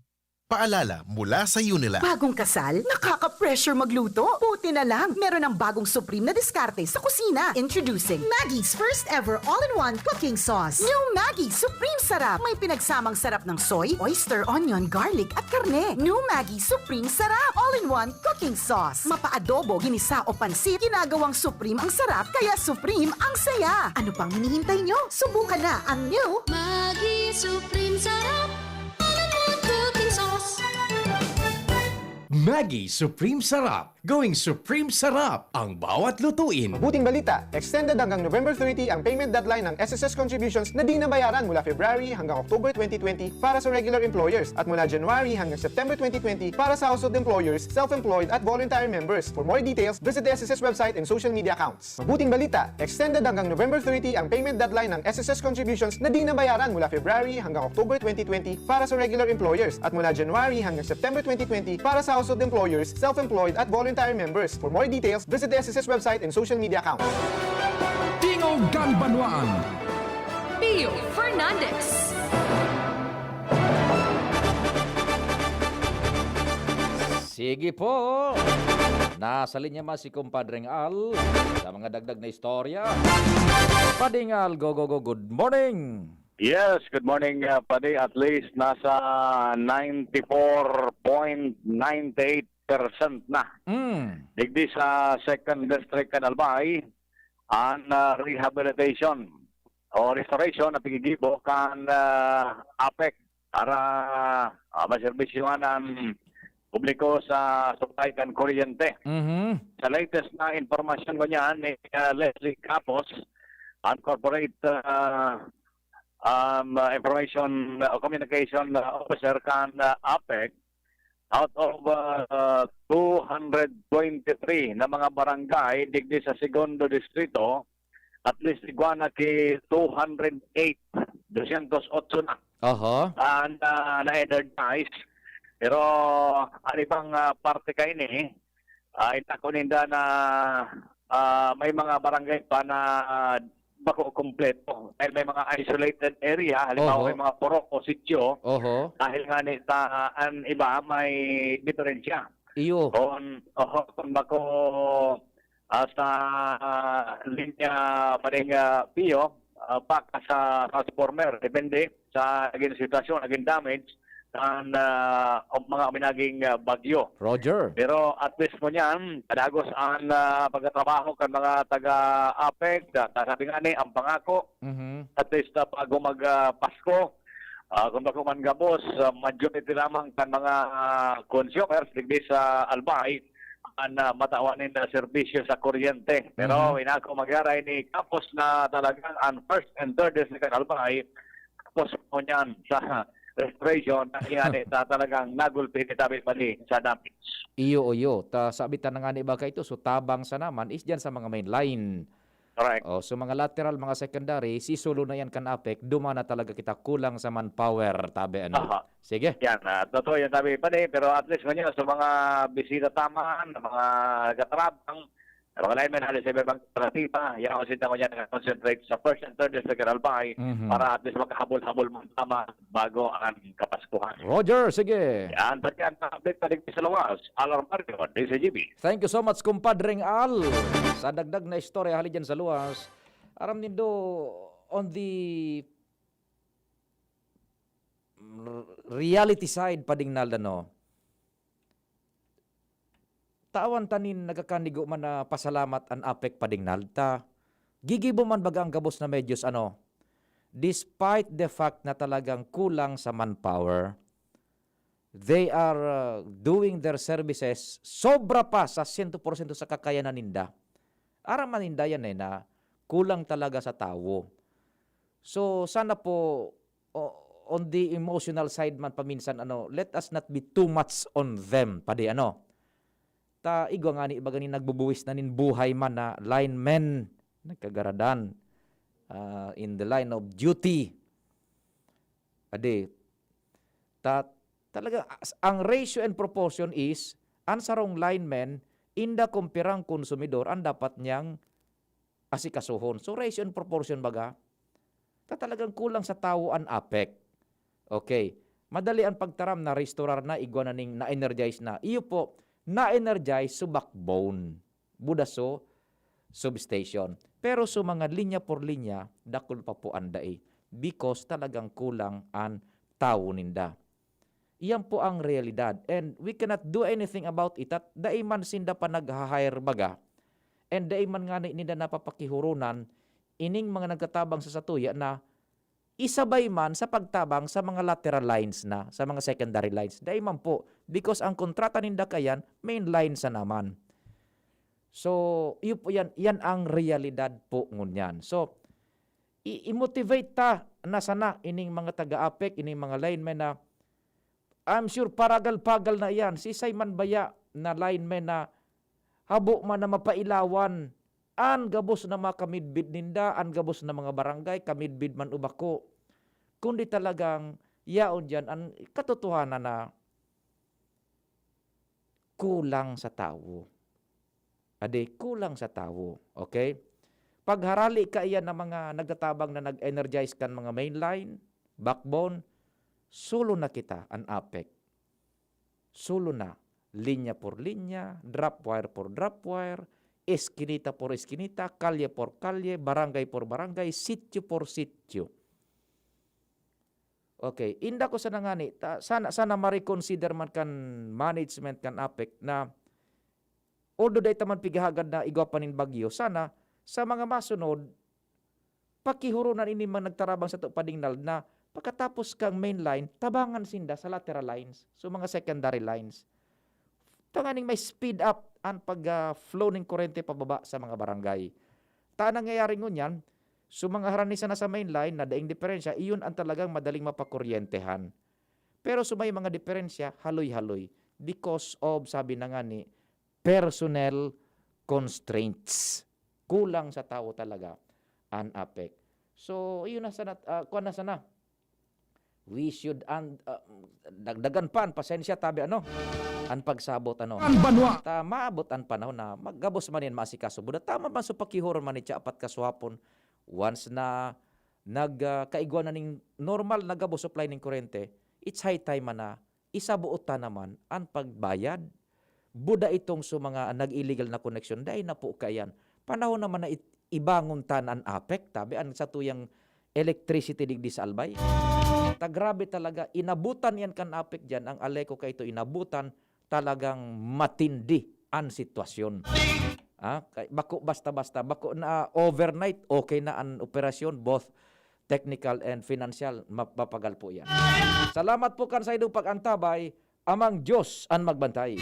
Paalala mula sa Unilab. Bagong kasal? Nakaka-pressure magluto? Buti na lang, meron ng bagong supreme na diskarte sa kusina. Introducing Maggie's first ever all-in-one cooking sauce. New Maggie Supreme Sarap. May pinagsamang sarap ng soy, oyster, onion, garlic at karne. New Maggie Supreme Sarap. All-in-one cooking sauce. Mapa-adobo, ginisa o pansit, ginagawang supreme ang sarap, kaya supreme ang saya. Ano pang hinihintay nyo? Subukan na ang new Maggie Supreme Sarap. All-in-one cooking sauce. Maggie Supreme Sarap. Going Supreme Sarap ang bawat lutuin. Mabuting balita, extended hanggang November 30 ang payment deadline ng SSS contributions na di nabayaran mula February hanggang October 2020 para sa regular employers at mula January hanggang September 2020 para sa household employers, self-employed at voluntary members. For more details, visit the SSS website and social media accounts. Mabuting balita, extended hanggang November 30 ang payment deadline ng SSS contributions na di nabayaran mula February hanggang October 2020 para sa regular employers at mula January hanggang September 2020 para sa household employers, self-employed at voluntary members. For more details, visit the SSS website and social media accounts. Tingog kan Banwaan. Pio Fernandez. Sige po. Nasa linya mas si Kumpadreng Al sa mga dagdag na istorya. Pading Al, go. Good morning. Yes, good morning, Padi. At least nasa 94.98% na. Digdi sa 2nd District Canalbay ang rehabilitation o restoration na pigigibo kan APEC para maservisyohan ang publiko sa supply kan kuryente. Sa latest na informasyon ko niyan ni Leslie Capos, ang corporate information communication officer kan APEC, out of 223 na mga barangay digdi sa segundo distrito, at least iguana ki 208 na. And na-energize. Pero ano ibang parte kayo ni, itakuninda na may mga barangay pa na bako kompleto. Dahil may mga isolated area, halimbawa may mga purok o sityo, dahil nga ni ang iba may diferensya. Iyo. Kung bako sa linya paring Pio, paka sa transformer, depende sa naging sitwasyon, naging damage, ang mga minaging bagyo. Roger. Pero at least mo niyan, kadagos ang pagkatrabaho kan mga taga-APEC, sabi nga ni, ang pangako, at least bago mag-Pasko, kung bako man gabos, majority lamang kan mga consumers, digdi sa Albay, ang matawanin na serbisyo sa kuryente. Pero inako magaray ni Kapos na talagang ang first and third district kan Albay, tapos mo niyan sa restoration na yan talagang nagulpi ni David Mali sa damage. Iyo. Sabi ta na nga ni ba ito, so tabang sa naman is dyan sa mga main line. Correct. So mga lateral, mga secondary, sisulo na yan kan APEC, dumana talaga kita kulang sa manpower, tabi ano. Sige. Yan, totoo yan David Mali, pero at least ngayon sa mga bisita taman, mga katrabang, mga linemen halos sa ibang alternatiba, yan ang sinta ko niya concentrate sa first and third district ng Albay para at least makahabol-habol mo tama bago ang Kapaskuhan. Roger, sige. Yan, pagyan na update na sa luwas, Alarmario, DZGB. Thank you so much, kumpadring Al. Sa dagdag na istorya, hali dyan sa luwas, aram nindo on the reality side, padingnal no. Tawan tanin nagakanigo man na pasalamat an APEC padingnal ta. Gigibo man baga ang gabos na medyos ano. Despite the fact na talagang kulang sa manpower, they are doing their services sobra pa sa 100% sa kakayanan ninda. Aram man ninda yan na kulang talaga sa tao. So sana po on the emotional side man paminsan ano, let us not be too much on them padi ano. Ta igwa nga ni iba ganin nagbubuwis na nin buhay man na linemen nagkagaradan in the line of duty. Ade talaga ang ratio and proportion is ang sarong linemen inda kumpirang konsumidor ang dapat niyang asikasuhon. So ratio and proportion baga talagang kulang sa tao ang APEC. Okay. Madali ang pagtaram na restorar na igwa na ning na-energize na. Iyo po na-energize sa backbone, budaso, substation. Pero sa mga linya por linya, dakol pa po andai because talagang kulang ang tao ninda. Iyan po ang realidad and we cannot do anything about it at daiman sinda pa nag-hire baga and daiman nga ninda napapakihurunan ining mga nagkatabang sa satuya na isabay man sa pagtabang sa mga lateral lines na, sa mga secondary lines. Daiman po, because ang kontrata ninda kayan, main line sa naman. So, yan ang realidad po ngunyan. So, i-motivate ta na sana ining mga taga-APEC, ining mga linemen na, I'm sure paragal-pagal na yan. Si Simon Baya na linemen na habo man na mapailawan, an gabos na mga kamidbid ninda, an gabos na mga barangay, kamidbid man ubako. Kundi talagang yaon dyan, ang katotohanan na kulang sa tao. Ade, kulang sa tao. Okay? Pagharali ka iyan ng mga nagtatabang na nag-energize kan mga mainline, backbone, sulo na kita ang APEC. Sulo na. Linya por linya, drop wire por drop wire, eskinita por eskinita, kalye por kalye, barangay por barangay, sityo por sityo. Okay, inda ko sa nangani, sana ma-reconsider man kan management kan APEC na although day taman pigahagad na igwa panin bagyo, sana sa mga masunod, pakihurunan ini man nagtarabang sa padingnal na pagkatapos kang main line, tabangan sinda sa lateral lines, so mga secondary lines. Tanganing may speed up ang pag-flow ng kurente pababa sa mga barangay. Nangyayari ngunyan, so mga haranisan na sa main line na daing diferensya, iyon ang talagang madaling mapakuryentehan. Pero sumay mga diferensya, haloy-haloy. Because of, sabi na nga ni, personnel constraints. Kulang sa tao talaga ang APEC. So, iyon na sana, kuha na sana. We should, dagdagan pa, pasensya tabi ano, ang pagsabot ano. Ta maabot ang panahon na maggabos man yan maasikaso. Buda tama man sa pakihuron man itya apat kaswapon. once na nagkaigwa na ning normal nagabo supply ning kuryente, it's high time na isabuotan naman ang pagbayad. Buda itong mga nag-illegal na connection, dahil na po kayan. Panahon naman na ibangon tanan APEC, tabi, ang sa tuyang electricity digdi sa Albay. Grabe talaga, inabutan yan kan APEC dyan, ang aleko ka ito inabutan, talagang matindi ang sitwasyon. Bako basta-basta, bako na overnight, okay na ang operasyon, both technical and financial, mapapagal po yan. Salamat po kan sa idong pag-antabay, amang Diyos ang magbantay.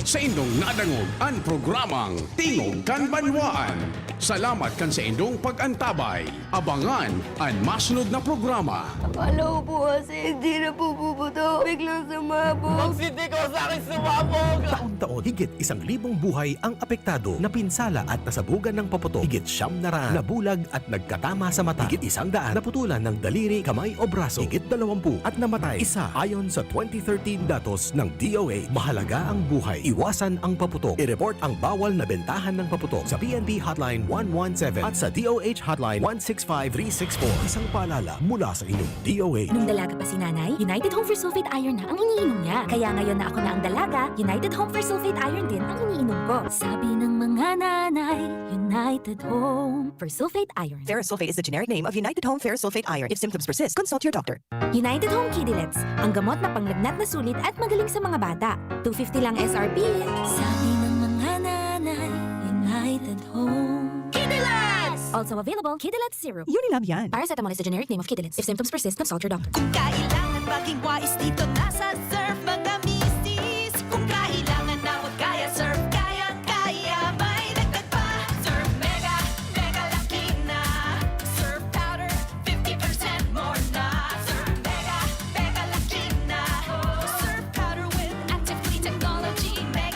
Sa indong nadangog ang programang Tingog kan Banwaan. Salamat kan sa indong pag-antabay. Abangan ang masunod na programa. Akala ko po kasi hindi na po puputo. Biglang sumabog. Magsindi ko sa akin sumabog! Taon-taon, higit 1,000 buhay ang apektado, napinsala at nasabugan ng paputok. Higit 900 nabulag at nagkatama sa mata. Higit 100 naputulan ng daliri, kamay o braso. Higit 20 at namatay. Isa ayon sa 2013 datos ng DOH, mahalaga ang buhay. Iwasan ang paputok. I-report ang bawal na bentahan ng paputok sa PNP Hotline 117 at sa DOH Hotline 165364. Isang paalala mula sa inyong DOH. Nung dalaga pa si nanay, United Home for Sulfate Iron na ang iniinom niya. Kaya ngayon na ako na ang dalaga, United Home for Sulfate Iron din ang iniinom ko. Sabi ng mga nanay, United Home for Sulfate Iron. Ferrosulfate is the generic name of United Home Ferrosulfate Iron. If symptoms persist, consult your doctor. United Home Kidilets, ang gamot na panglagnat na sulit at magaling sa mga bata. $250 lang SRP. Sabi ng mga nanay, United Home Kidilets! Also available, Kidilets Syrup. Unilab yan. Paracetamol is the generic name of Kidilets. If symptoms persist, consult your doctor. Kung kailangan maging wais dito na